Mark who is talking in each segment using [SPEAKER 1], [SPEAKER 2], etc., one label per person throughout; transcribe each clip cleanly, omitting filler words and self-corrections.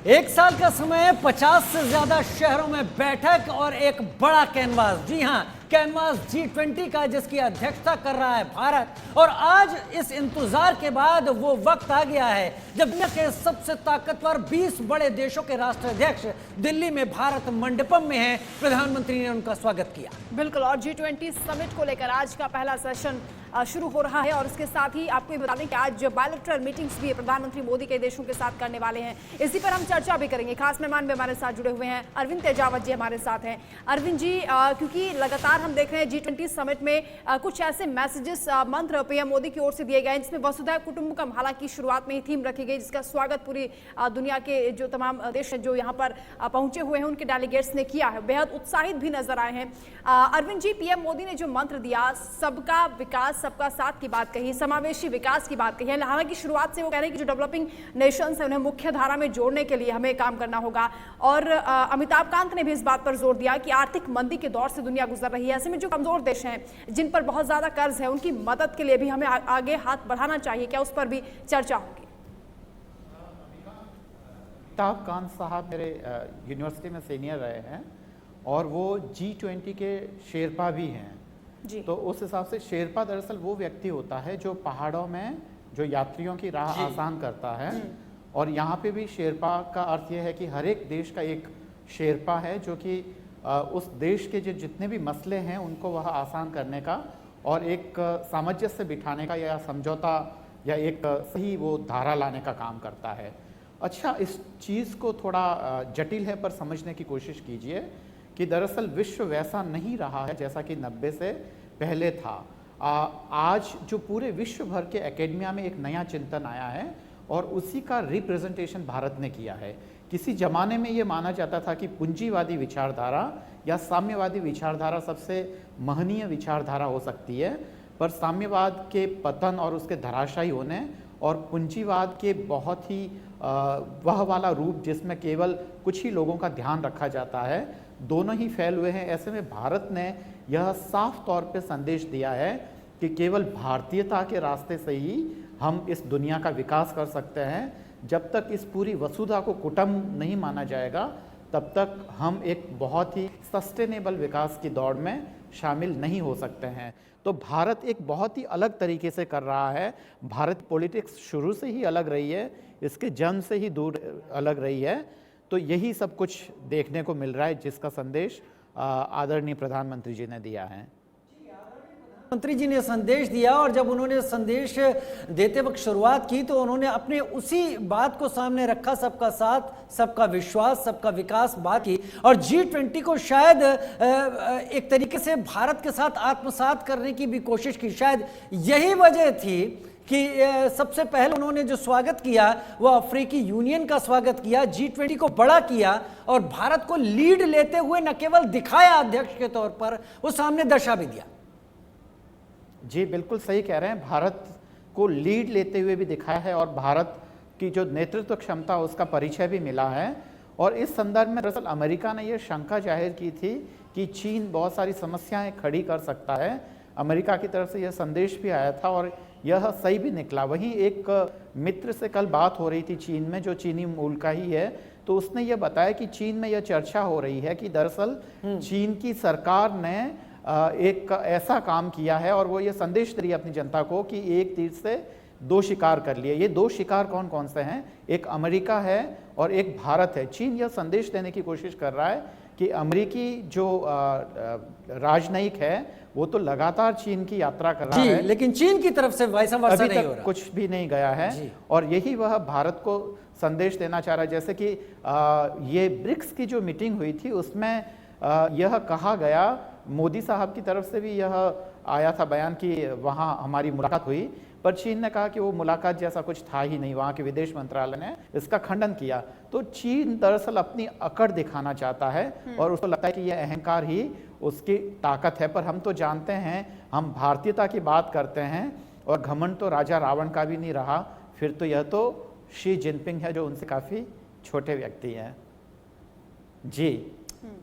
[SPEAKER 1] एक साल का समय, 50 से ज्यादा शहरों में बैठक और एक बड़ा कैनवास। जी हां, कैनवास G20 का, जिसकी अध्यक्षता कर रहा है भारत। और आज इस इंतजार के बाद वो वक्त आ गया है जब दुनिया के सबसे ताकतवर 20 बड़े देशों के राष्ट्राध्यक्ष दिल्ली में भारत मंडपम में हैं। प्रधानमंत्री ने उनका स्वागत किया।
[SPEAKER 2] बिल्कुल, और G20 समिट को लेकर आज का पहला सेशन शुरू हो रहा है। और इसके साथ ही आपको ये बता दें कि आज बायलैटरल मीटिंग्स भी प्रधानमंत्री मोदी के देशों के साथ करने वाले हैं। इसी पर हम चर्चा भी करेंगे। खास मेहमान भी हमारे साथ जुड़े हुए हैं, अरविंद तेजावत जी हमारे साथ हैं। अरविंद जी, क्योंकि लगातार हम देख रहे हैं G20 समिट में कुछ ऐसे मैसेजेस, मंत्र पीएम मोदी की ओर से दिए गए जिसमें वसुधैव कुटुंबकम, हालांकि शुरुआत में ही थीम रखी गई, जिसका स्वागत पूरी दुनिया के जो तमाम देश जो यहाँ पर पहुंचे हुए हैं उनके डेलीगेट्स ने किया है। बेहद उत्साहित भी नजर आए हैं। अरविंद जी, पीएम मोदी ने जो मंत्र दिया, सबका विकास सबका साथ की बात कही, समावेशी विकास की बात कही है। हालांकि शुरुआत से वो कह रहे हैं कि जो डेवलपिंग नेशंस है उन्हें मुख्य धारा में जोड़ने के लिए हमें काम करना होगा। और अमिताभ कांत ने भी इस बात पर जोर दिया कि आर्थिक मंदी के दौर से दुनिया गुजर रही है। ऐसे में जो कमजोर देश हैं, जिन पर बहुत ज्यादा कर्ज है, उनकी मदद के लिए भी हमें आगे हाथ बढ़ाना चाहिए। क्या उस पर भी चर्चा होगी?
[SPEAKER 3] अमिताभ कांत साहब मेरे यूनिवर्सिटी में सीनियर रहे हैं और वो G20 के शेरपा भी हैं जी। तो उस हिसाब से शेरपा दरअसल वो व्यक्ति होता है जो पहाड़ों में जो यात्रियों की राह आसान करता है। और यहाँ पे भी शेरपा का अर्थ ये है कि हर एक देश का एक शेरपा है जो कि उस देश के जो जितने भी मसले हैं उनको वह आसान करने का और एक सामंजस्य बिठाने का या समझौता या एक सही वो धारा लाने का काम करता है। अच्छा, इस चीज़ को थोड़ा जटिल है पर समझने की कोशिश कीजिए कि दरअसल विश्व वैसा नहीं रहा है जैसा कि 90 से पहले था। आज जो पूरे विश्व भर के एकेडमिया में एक नया चिंतन आया है और उसी का रिप्रेजेंटेशन भारत ने किया है। किसी ज़माने में ये माना जाता था कि पूंजीवादी विचारधारा या साम्यवादी विचारधारा सबसे महनीय विचारधारा हो सकती है, पर साम्यवाद के पतन और उसके धराशायी होने और पूंजीवाद के बहुत ही वह वाला रूप जिसमें केवल कुछ ही लोगों का ध्यान रखा जाता है, दोनों ही फैल हुए हैं। ऐसे में भारत ने यह साफ तौर पे संदेश दिया है कि केवल भारतीयता के रास्ते से ही हम इस दुनिया का विकास कर सकते हैं। जब तक इस पूरी वसुधा को कुटुंब नहीं माना जाएगा तब तक हम एक बहुत ही सस्टेनेबल विकास की दौड़ में शामिल नहीं हो सकते हैं। तो भारत एक बहुत ही अलग तरीके से कर रहा है। भारत पॉलिटिक्स शुरू से ही अलग रही है, इसके जन्म से ही दूर अलग रही है। तो यही सब कुछ देखने को मिल रहा है जिसका संदेश आदरणीय प्रधानमंत्री जी ने दिया है।
[SPEAKER 1] मंत्री जी ने संदेश दिया और जब उन्होंने संदेश देते वक्त शुरुआत की तो उन्होंने अपने उसी बात को सामने रखा, सबका साथ, सबका विश्वास, सबका विकास बात की। और G20 को शायद एक तरीके से भारत के साथ आत्मसात करने की भी कोशिश की। शायद यही वजह थी कि सबसे पहले उन्होंने जो स्वागत किया वो अफ्रीकी यूनियन का स्वागत किया, G20 को बड़ा किया और भारत को लीड लेते हुए न केवल दिखाया अध्यक्ष के तौर पर, वो सामने दर्शा भी दिया।
[SPEAKER 3] जी बिल्कुल सही कह रहे हैं, भारत को लीड लेते हुए भी दिखाया है और भारत की जो नेतृत्व क्षमता उसका परिचय भी मिला है। और इस संदर्भ में दरअसल अमेरिका ने यह शंका जाहिर की थी कि चीन बहुत सारी समस्याएं खड़ी कर सकता है। अमेरिका की तरफ से यह संदेश भी आया था और यह सही भी निकला। वहीं एक मित्र से कल बात हो रही थी चीन में, जो चीनी मूल का ही है, तो उसने यह बताया कि चीन में यह चर्चा हो रही है कि दरअसल चीन की सरकार ने एक ऐसा काम किया है और वो ये संदेश दे रही है अपनी जनता को कि एक तीर से दो शिकार कर लिए। ये दो शिकार कौन कौन से हैं? एक अमेरिका है और एक भारत है। चीन यह संदेश देने की कोशिश कर रहा है कि अमेरिकी जो राजनयिक है वो तो लगातार चीन की यात्रा कर रहा है,
[SPEAKER 1] लेकिन चीन की तरफ से वैसा वर्षा नहीं हो रहा,
[SPEAKER 3] कुछ भी नहीं गया है। और यही वह भारत को संदेश देना चाह रहा है। जैसे कि ये ब्रिक्स की जो मीटिंग हुई थी उसमें यह कहा गया, मोदी साहब की तरफ से भी यह आया था बयान कि वहाँ हमारी मुलाकात हुई, पर चीन ने कहा कि वो मुलाकात जैसा कुछ था ही नहीं। वहाँ के विदेश मंत्रालय ने इसका खंडन किया। तो चीन दरअसल अपनी अकड़ दिखाना चाहता है और उसको लगता है कि यह अहंकार ही उसकी ताकत है। पर हम तो जानते हैं, हम भारतीयता की बात करते हैं और घमंड तो राजा रावण का भी नहीं रहा, फिर तो यह तो शी जिनपिंग है जो उनसे काफ़ी छोटे व्यक्ति हैं। जी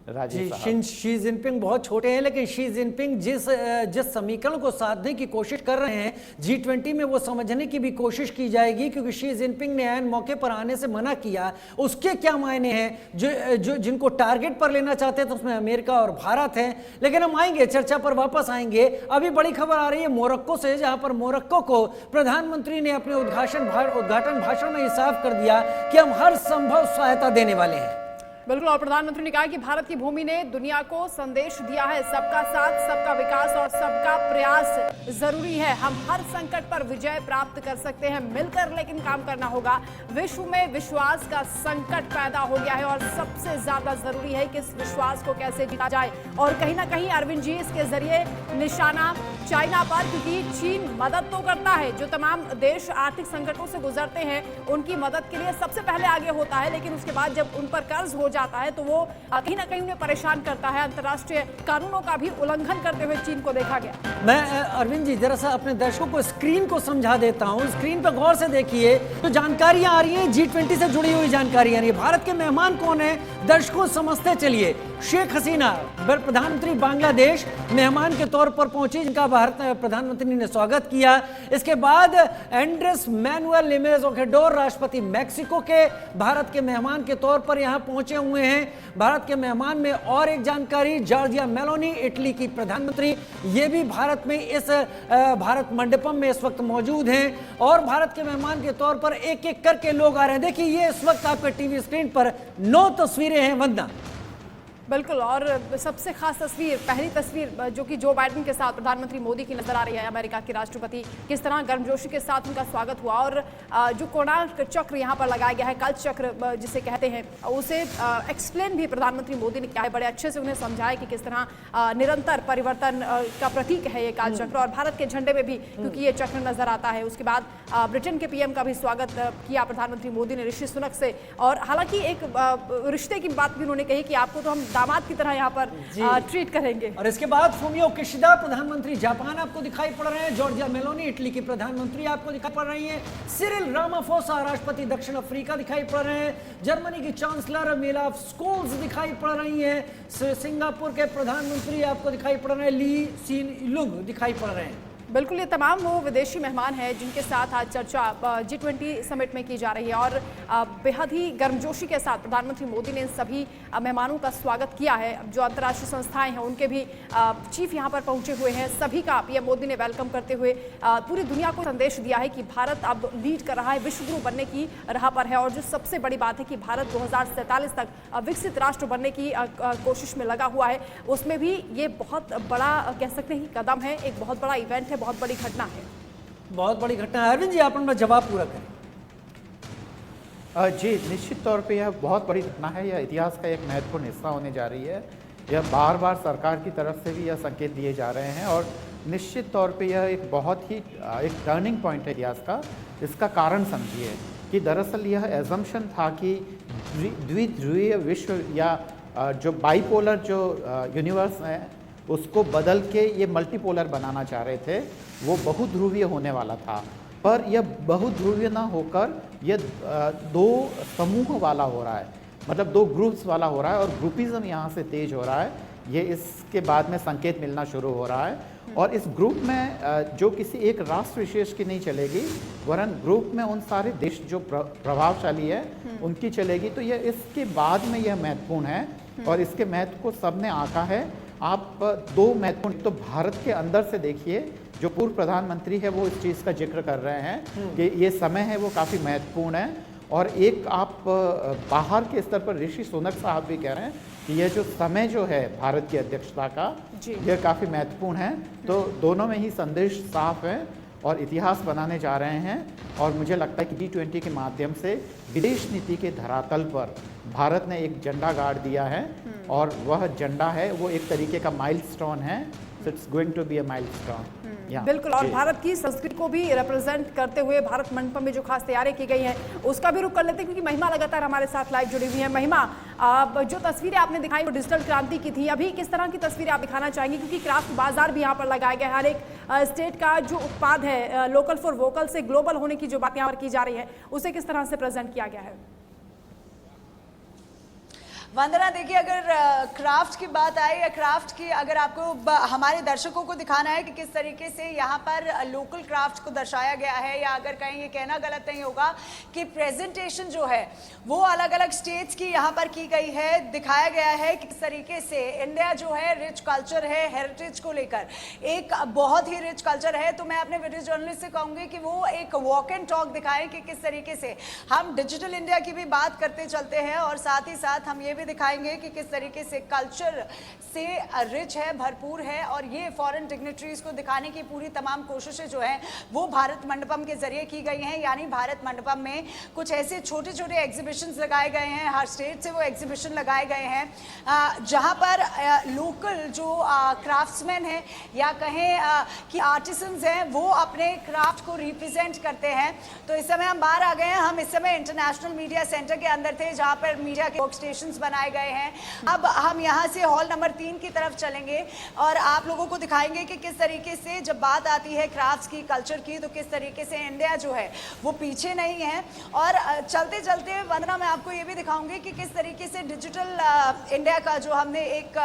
[SPEAKER 3] राजीव साहब।
[SPEAKER 1] शी जिनपिंग बहुत छोटे हैं, लेकिन शी जिनपिंग जिस समीकरण को साधने की कोशिश कर रहे हैं G20 में, वो समझने की भी कोशिश की जाएगी, क्योंकि शी जिनपिंग ने ऐन मौके पर आने से मना किया। उसके क्या मायने हैं? जो जिनको टारगेट पर लेना चाहते हैं तो उसमें अमेरिका और भारत है। लेकिन हम आएंगे, चर्चा पर वापस आएंगे। अभी बड़ी खबर आ रही है मोरक्को से, जहां पर मोरक्को को प्रधानमंत्री ने अपने उद्घाटन भाषण में साफ कर दिया कि हम हर संभव सहायता देने वाले हैं।
[SPEAKER 2] बिल्कुल, और प्रधानमंत्री ने कहा कि भारत की भूमि ने दुनिया को संदेश दिया है, सबका साथ, सबका विकास और सबका प्रयास जरूरी है। हम हर संकट पर विजय प्राप्त कर सकते हैं, मिलकर लेकिन काम करना होगा। विश्व में विश्वास का संकट पैदा हो गया है और सबसे ज्यादा जरूरी है कि इस विश्वास को कैसे जीता जाए। और कहीं ना कहीं अरविंद जी इसके जरिए निशाना चाइना पर, क्योंकि चीन मदद तो करता है, जो तमाम देश आर्थिक संकटों से गुजरते हैं उनकी मदद के लिए सबसे पहले आगे होता है, लेकिन उसके बाद जब उन पर कर्ज हो जाता है तो वो कहीं ना कहीं उन्हें परेशान करता है। अंतर्राष्ट्रीय कानूनों का भी उल्लंघन करते हुए चीन को देखा गया।
[SPEAKER 1] मैं अरविंद जी जरा सा अपने दर्शकों को स्क्रीन को समझा देता हूं। स्क्रीन पर गौर से देखिए, तो जानकारियां आ रही हैं, G20 से जुड़ी हुई जानकारियां आ रही है। भारत के मेहमान कौन है, दर्शकों समझते चलिए। शेख हसीना प्रधानमंत्री बांग्लादेश मेहमान के तौर पर पहुंची, जिनका भारत प्रधानमंत्री ने स्वागत किया। इसके बाद एंड्रेस मैनुएल लिमेज ओबराडोर राष्ट्रपति मैक्सिको के भारत के मेहमान के तौर पर यहां पहुंचे हुए हैं। भारत के मेहमान में और एक जानकारी, जॉर्जिया मेलोनी इटली की प्रधानमंत्री, ये भी भारत में इस भारत मंडपम में इस वक्त मौजूद हैं। और भारत के मेहमान के तौर पर एक एक करके लोग आ रहे हैं। देखिए, ये इस वक्त आपके टीवी स्क्रीन पर 9 तस्वीरें हैं। वंदना,
[SPEAKER 2] बिल्कुल, और सबसे खास तस्वीर, पहली तस्वीर जो कि जो बाइडेन के साथ प्रधानमंत्री मोदी की नजर आ रही है। अमेरिका के राष्ट्रपति, किस तरह गर्मजोशी के साथ उनका स्वागत हुआ। और जो कोणार्क चक्र यहाँ पर लगाया गया है, कल्च चक्र जिसे कहते हैं, उसे एक्सप्लेन भी प्रधानमंत्री मोदी ने किया है। बड़े अच्छे से उन्हें समझाया कि किस तरह निरंतर परिवर्तन का प्रतीक है ये काल चक्र, और भारत के झंडे में भी क्योंकि ये चक्र नजर आता है। उसके बाद ब्रिटेन के पीएम का भी स्वागत किया प्रधानमंत्री मोदी ने ऋषि सुनक से। और हालांकि एक रिश्ते की बात भी उन्होंने कही कि आपको तो हम दामाद की तरह यहाँ पर ट्रीट करेंगे।
[SPEAKER 1] और इसके बाद फूमियो किशिदा प्रधानमंत्री जापान आपको दिखाई पड़ रहे हैं। जॉर्जिया मेलोनी इटली की प्रधानमंत्री आपको दिखाई पड़ रही हैं। सिरिल रामाफोसा राष्ट्रपति दक्षिण अफ्रीका दिखाई पड़ रहे हैं। जर्मनी की चांसलर मेलाफ स्कोल्स दिखाई पड़ रही हैं। सिंगापुर के प्रधानमंत्री आपको दिखाई पड़ रहे हैं। ली सीन लुंग दिखाई पड़ रहे हैं।
[SPEAKER 2] बिल्कुल, ये तमाम वो विदेशी मेहमान हैं जिनके साथ आज चर्चा G20 समिट में की जा रही है। और बेहद ही गर्मजोशी के साथ प्रधानमंत्री मोदी ने इन सभी मेहमानों का स्वागत किया है। जो अंतर्राष्ट्रीय संस्थाएं हैं उनके भी चीफ यहाँ पर पहुंचे हुए हैं। सभी का पीएम मोदी ने वेलकम करते हुए पूरी दुनिया को संदेश दिया है कि भारत अब लीड कर रहा है, विश्व गुरु बनने की राह पर है। और जो सबसे बड़ी बात है कि भारत 2047 तक विकसित राष्ट्र बनने की कोशिश में लगा हुआ है, उसमें भी ये बहुत बड़ा कह सकते हैं कदम है, एक बहुत बड़ा इवेंट है, बहुत बड़ी घटना है।
[SPEAKER 1] बहुत बड़ी घटना है। अरविंद जी, आप अपना जवाब पूरा करें।
[SPEAKER 3] जी, निश्चित तौर पे यह बहुत बड़ी घटना है। यह इतिहास का एक महत्वपूर्ण हिस्सा होने जा रही है। यह बार बार सरकार की तरफ से भी यह संकेत दिए जा रहे हैं और निश्चित तौर पे यह एक बहुत ही एक टर्निंग पॉइंट है इतिहास का। इसका कारण समझिए कि दरअसल यह एजम्पशन था कि द्विध्रुवीय विश्व या जो बाइपोलर जो यूनिवर्स है उसको बदल के ये मल्टीपोलर बनाना चाह रहे थे। वो बहुध्रुवीय होने वाला था, पर यह बहुध्रुवीय ना होकर यह दो समूह वाला हो रहा है, मतलब दो ग्रुप्स वाला हो रहा है। और ग्रुपिज्म यहाँ से तेज हो रहा है। ये इसके बाद में संकेत मिलना शुरू हो रहा है। और इस ग्रुप में जो किसी एक राष्ट्र विशेष की नहीं चलेगी, वरन ग्रुप में उन सारे देश जो प्रभावशाली है उनकी चलेगी। तो यह इसके बाद में यह महत्वपूर्ण है और इसके महत्व को सबने आंका है। आप दो महत्वपूर्ण, तो भारत के अंदर से देखिए, जो पूर्व प्रधानमंत्री है वो इस चीज़ का जिक्र कर रहे हैं कि ये समय है वो काफ़ी महत्वपूर्ण है। और एक आप बाहर के स्तर पर ऋषि सुनक साहब भी कह रहे हैं कि यह जो समय जो है भारत की अध्यक्षता का, यह काफ़ी महत्वपूर्ण है। तो दोनों में ही संदेश साफ है और इतिहास बनाने जा रहे हैं। और मुझे लगता है कि G20 के माध्यम से विदेश नीति के धरातल पर भारत ने एक झंडा गाड़ दिया है और वह झंडा है वो एक तरीके का माइलस्टोन है। It's going to be a milestone.
[SPEAKER 2] बिल्कुल, और भारत की संस्कृति को भी रिप्रेजेंट करते हुए भारत मंडपम में जो खास तैयारियां की गई हैं उसका भी रुख कर लेते हैं, क्योंकि महिमा लगातार हमारे साथ लाइव जुड़ी हुई है। महिमा, जो तस्वीरें आपने दिखाई वो डिजिटल क्रांति की थी, अभी किस तरह की तस्वीरें आप दिखाना चाहेंगी, क्योंकि क्राफ्ट बाजार भी यहाँ पर लगाया गया है। हर एक स्टेट का जो उत्पाद है, लोकल फॉर वोकल से ग्लोबल होने की जो बात यहाँ पर की जा रही है, उसे किस तरह से प्रेजेंट किया गया है?
[SPEAKER 4] वंदना, देखिए अगर क्राफ्ट की बात आए या क्राफ्ट की अगर आपको हमारे दर्शकों को दिखाना है कि किस तरीके से यहाँ पर लोकल क्राफ्ट को दर्शाया गया है, या अगर कहीं ये कहना गलत नहीं होगा कि प्रेजेंटेशन जो है वो अलग अलग स्टेट्स की यहाँ पर की गई है, दिखाया गया है कि किस तरीके से इंडिया जो है रिच कल्चर है, हेरिटेज को लेकर एक बहुत ही रिच कल्चर है। तो मैं अपने वीडियो जर्नलिस्ट से कहूँगी कि वो एक वॉक एंड टॉक दिखाएं कि किस तरीके से हम डिजिटल इंडिया की भी बात करते चलते हैं, और साथ ही साथ हम ये भी दिखाएंगे कि किस तरीके से कल्चर से रिच है, भरपूर है, और ये फॉरेन डिग्निटरीज को दिखाने की पूरी तमाम कोशिशें जो हैं वो भारत मंडपम के जरिए की गई हैं। यानी भारत मंडपम में कुछ ऐसे छोटे छोटे एग्जीबिशंस लगाए गए हैं, हर स्टेट से वो एग्जीबिशन लगाए गए हैं जहां पर लोकल जो क्राफ्ट्समैन हैं या कहें कि आर्टिसंस हैं वो अपने क्राफ्ट को रिप्रेजेंट करते हैं। तो इस समय हम बाहर आ गए हैं, हम इस समय इंटरनेशनल मीडिया सेंटर के अंदर थे जहां पर मीडिया के वर्क स्टेशंस बनाए गए हैं। अब हम यहां से हॉल नंबर 3 की तरफ चलेंगे और आप लोगों को दिखाएंगे कि किस तरीके से जब बात आती है क्राफ्ट्स की, कल्चर की, तो किस तरीके से इंडिया जो है वो पीछे नहीं है। और चलते चलते वंदना मैं आपको ये भी दिखाऊंगी कि किस तरीके से डिजिटल इंडिया का जो हमने एक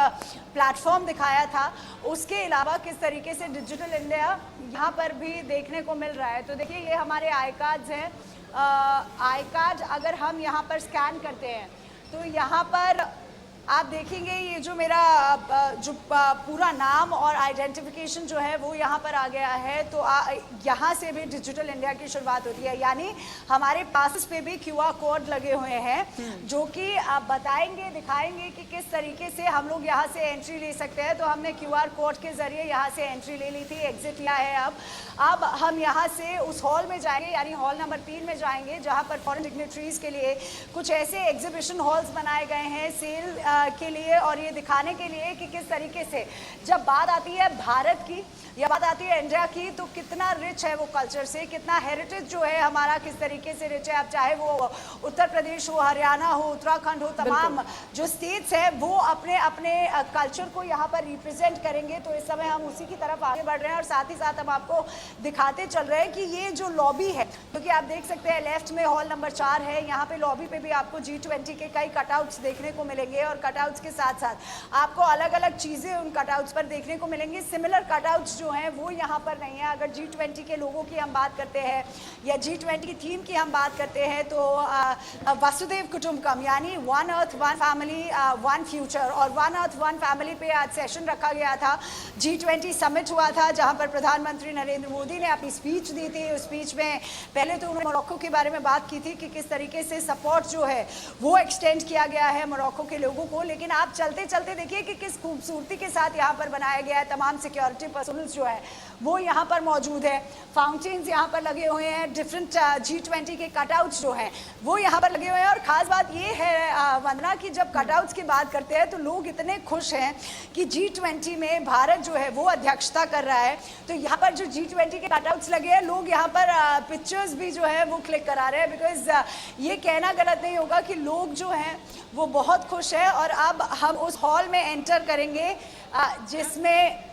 [SPEAKER 4] प्लेटफॉर्म दिखाया था, उसके अलावा किस तरीके से डिजिटल इंडिया यहाँ पर भी देखने को मिल रहा है। तो देखिए ये हमारे आई कार्ड्स हैं। आई कार्ड अगर हम यहाँ पर स्कैन करते हैं तो यहाँ पर आप देखेंगे ये जो मेरा जो पूरा नाम और आइडेंटिफिकेशन जो है वो यहाँ पर आ गया है। तो यहाँ से भी डिजिटल इंडिया की शुरुआत होती है, यानी हमारे पासेस पे भी QR कोड लगे हुए हैं जो कि आप बताएंगे, दिखाएंगे कि किस तरीके से हम लोग यहाँ से एंट्री ले सकते हैं। तो हमने QR कोड के जरिए यहाँ से एंट्री ले ली थी, एग्जिट लिया है। अब हम यहाँ से उस हॉल में जाएंगे, यानी हॉल नंबर 3 में जाएंगे, जहाँ पर फॉरेन डिग्निटरीज के लिए कुछ ऐसे एग्जीबिशन हॉल्स बनाए गए हैं सेल के लिए, और ये दिखाने के लिए कि किस तरीके से जब बात आती है भारत की या बात आती है इंडिया की, तो कितना रिच है वो कल्चर से, कितना हेरिटेज जो है हमारा किस तरीके से रिच है। अब चाहे वो उत्तर प्रदेश हो, हरियाणा हो, उत्तराखंड हो, तमाम जो स्टेट्स है वो अपने अपने कल्चर को यहाँ पर रिप्रेजेंट करेंगे। तो इस समय हम उसी की तरफ आगे बढ़ रहे हैं और साथ ही साथ हम आपको दिखाते चल रहे हैं कि ये जो लॉबी है, क्योंकि आप देख सकते हैं लेफ्ट में हॉल नंबर 4 है, यहाँ पे लॉबी पे भी आपको G20 के कई कटआउट्स देखने को मिलेंगे, और कटआउट्स के साथ साथ आपको अलग अलग चीज़ें उन कटआउट्स पर देखने को मिलेंगी। सिमिलर कटआउट्स जो हैं वो यहाँ पर नहीं है। अगर G20 के लोगों की हम बात करते हैं या G20 की थीम की हम बात करते हैं तो वसुदेव कुटुंबकम, यानी one earth one family one future, और वन अर्थ वन फैमिली पे आज सेशन रखा गया था। G20 समिट हुआ था जहाँ पर प्रधानमंत्री नरेंद्र मोदी ने अपनी स्पीच दी थी। उस स्पीच में पहले तो उन्होंने मोरक्को के बारे में बात की थी कि किस तरीके से सपोर्ट जो है वो एक्सटेंड किया गया है मोरक्को के लोगों को। लेकिन आप चलते चलते देखिए कि किस खूबसूरती के साथ यहाँ पर बनाया गया है। तमाम सिक्योरिटी पर्सनल जो है वो यहाँ पर मौजूद है, फाउंटेन्स यहाँ पर लगे हुए हैं, डिफरेंट G20 के कटआउट्स जो हैं वो यहाँ पर लगे हुए हैं। और ख़ास बात ये है वंदना कि जब कटआउट्स की बात करते हैं तो लोग इतने खुश हैं कि G20 में भारत जो है वो अध्यक्षता कर रहा है। तो यहाँ पर जो G20 के कटआउट्स लगे हैं, लोग यहाँ पर पिक्चर्स भी जो है वो क्लिक करा रहे हैं, बिकॉज ये कहना गलत नहीं होगा कि लोग जो हैं वो बहुत खुश है। और अब हम उस हॉल में एंटर करेंगे जिसमें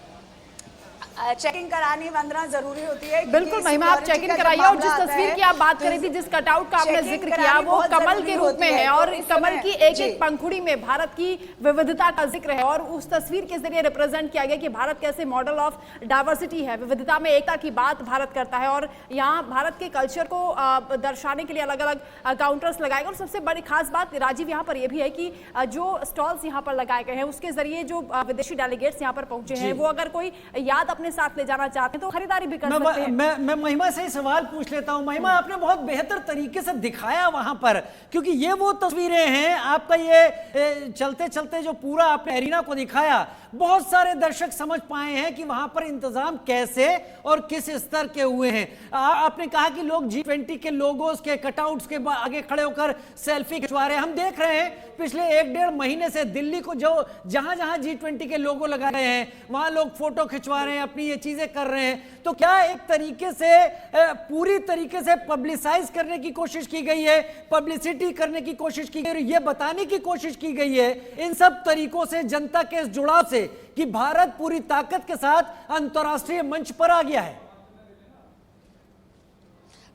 [SPEAKER 4] चेकिंग करानी वंदना जरूरी होती है।
[SPEAKER 2] बिल्कुल महिमा, आप चेकिंग कराइए। और जिस तस्वीर की आप बात कर रही थी, जिस कटआउट का आपने जिक्र किया, वो कमल के रूप में है और कमल की एक एक पंखुड़ी में भारत की विविधता का जिक्र है। और उस तस्वीर के जरिए रिप्रेजेंट किया गया कि भारत कैसे मॉडल ऑफ डाइवर्सिटी है, विविधता में एकता की बात भारत करता है। और यहाँ भारत के कल्चर को दर्शाने के लिए अलग अलग काउंटर्स लगाए गए। और सबसे बड़ी खास बात राजीव यहाँ पर यह भी है कि जो स्टॉल्स यहाँ पर लगाए गए हैं उसके जरिए जो विदेशी डेलीगेट्स यहाँ पर पहुंचे हैं वो अगर कोई याद अपने साथ ले जाना चाहते हैं तो खरीदारी भी कर सकते हैं।
[SPEAKER 1] मैं महिमा से ही सवाल पूछ लेता हूं। महिमा, आपने बहुत बेहतर तरीके से दिखाया वहां पर, क्योंकि ये वो तस्वीरें हैं आपका, ये चलते चलते जो पूरा आपने एरिना को दिखाया, बहुत सारे दर्शक समझ पाए हैं कि वहां पर इंतजाम कैसे और किस स्तर के हुए हैं। आपने कहा कि लोग G20 के लोगोस के कटआउट्स के आगे खड़े होकर सेल्फी खिंचवा रहे हैं। हम देख रहे हैं पिछले 1-1.5 महीने से दिल्ली को जो जहां जहां G20 के लोगो लगा रहे हैं वहां लोग फोटो खिंचवा रहे हैं, अपनी ये चीजें कर रहे हैं। तो क्या एक तरीके से पूरी तरीके से पब्लिसाइज करने की कोशिश की गई है, पब्लिसिटी करने की कोशिश की गई है, ये बताने की कोशिश की गई है इन सब तरीकों से जनता के इस जुड़ाव से कि भारत पूरी ताकत के साथ अंतर्राष्ट्रीय मंच पर आ गया है?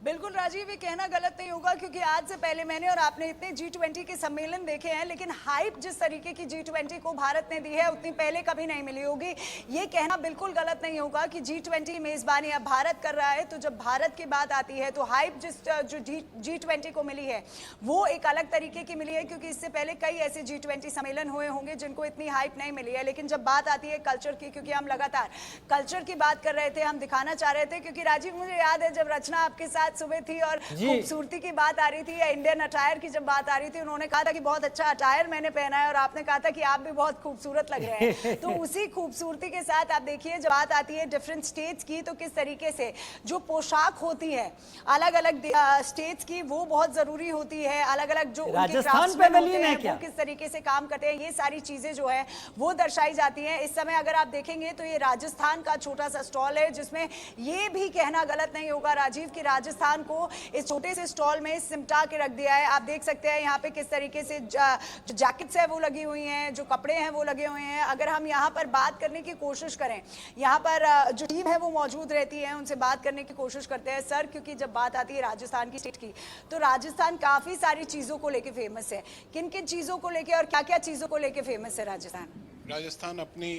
[SPEAKER 4] बिल्कुल राजीव, ये कहना गलत नहीं होगा क्योंकि आज से पहले मैंने और आपने इतने G20 के सम्मेलन देखे हैं, लेकिन हाइप जिस तरीके की G20 को भारत ने दी है उतनी पहले कभी नहीं मिली होगी। ये कहना बिल्कुल गलत नहीं होगा कि G20 मेजबानी अब भारत कर रहा है, तो जब भारत की बात आती है तो हाइप जो G20 को मिली है वो एक अलग तरीके की मिली है, क्योंकि इससे पहले कई ऐसे G20 सम्मेलन हुए होंगे जिनको इतनी हाइप नहीं मिली है। लेकिन जब बात आती है कल्चर की, क्योंकि हम लगातार कल्चर की बात कर रहे थे, हम दिखाना चाह रहे थे, क्योंकि राजीव मुझे याद है जब रचना आपके साथ सुबह थी और खूबसूरती की बात आ रही थी या इंडियन अटायर की जब बात आ रही थी, उन्होंने कहा था कि बहुत अच्छा अटायर मैंने पहना है और आपने कहा था कि आप भी बहुत खूबसूरत लग रहे हैं। तो उसी खूबसूरती के साथ आप देखिए जब बात आती है डिफरेंट स्टेट्स की, तो किस तरीके से जो पोशाक होती है अलग अलग स्टेट्स की वो बहुत जरूरी होती है, अलग अलग जो
[SPEAKER 1] राजस्थान पेवेलियन है क्या,
[SPEAKER 4] वो किस तरीके से काम करते हैं, ये सारी चीजें जो है वो दर्शाई जाती हैं। इस समय अगर आप देखेंगे तो ये राजस्थान का छोटा सा स्टॉल है, जिसमें ये भी कहना गलत नहीं होगा राजीव कि राजस्थान को इस छोटे से स्टॉल में सिमटा के रख दिया है। आप देख सकते हैं यहाँ पे किस तरीके से जो जैकेट्स है वो लगी हुई हैं, जो कपड़े हैं वो लगे हुए हैं। अगर हम यहाँ पर बात करने की कोशिश करें, यहाँ पर जो टीम है वो मौजूद रहती है, उनसे बात करने की कोशिश करते हैं। सर, क्योंकि जब बात आती है राजस्थान की स्टेट की, तो राजस्थान काफी सारी चीजों को लेके फेमस है। किन किन चीजों को लेके और क्या क्या चीजों को लेके फेमस है राजस्थान?
[SPEAKER 5] राजस्थान अपनी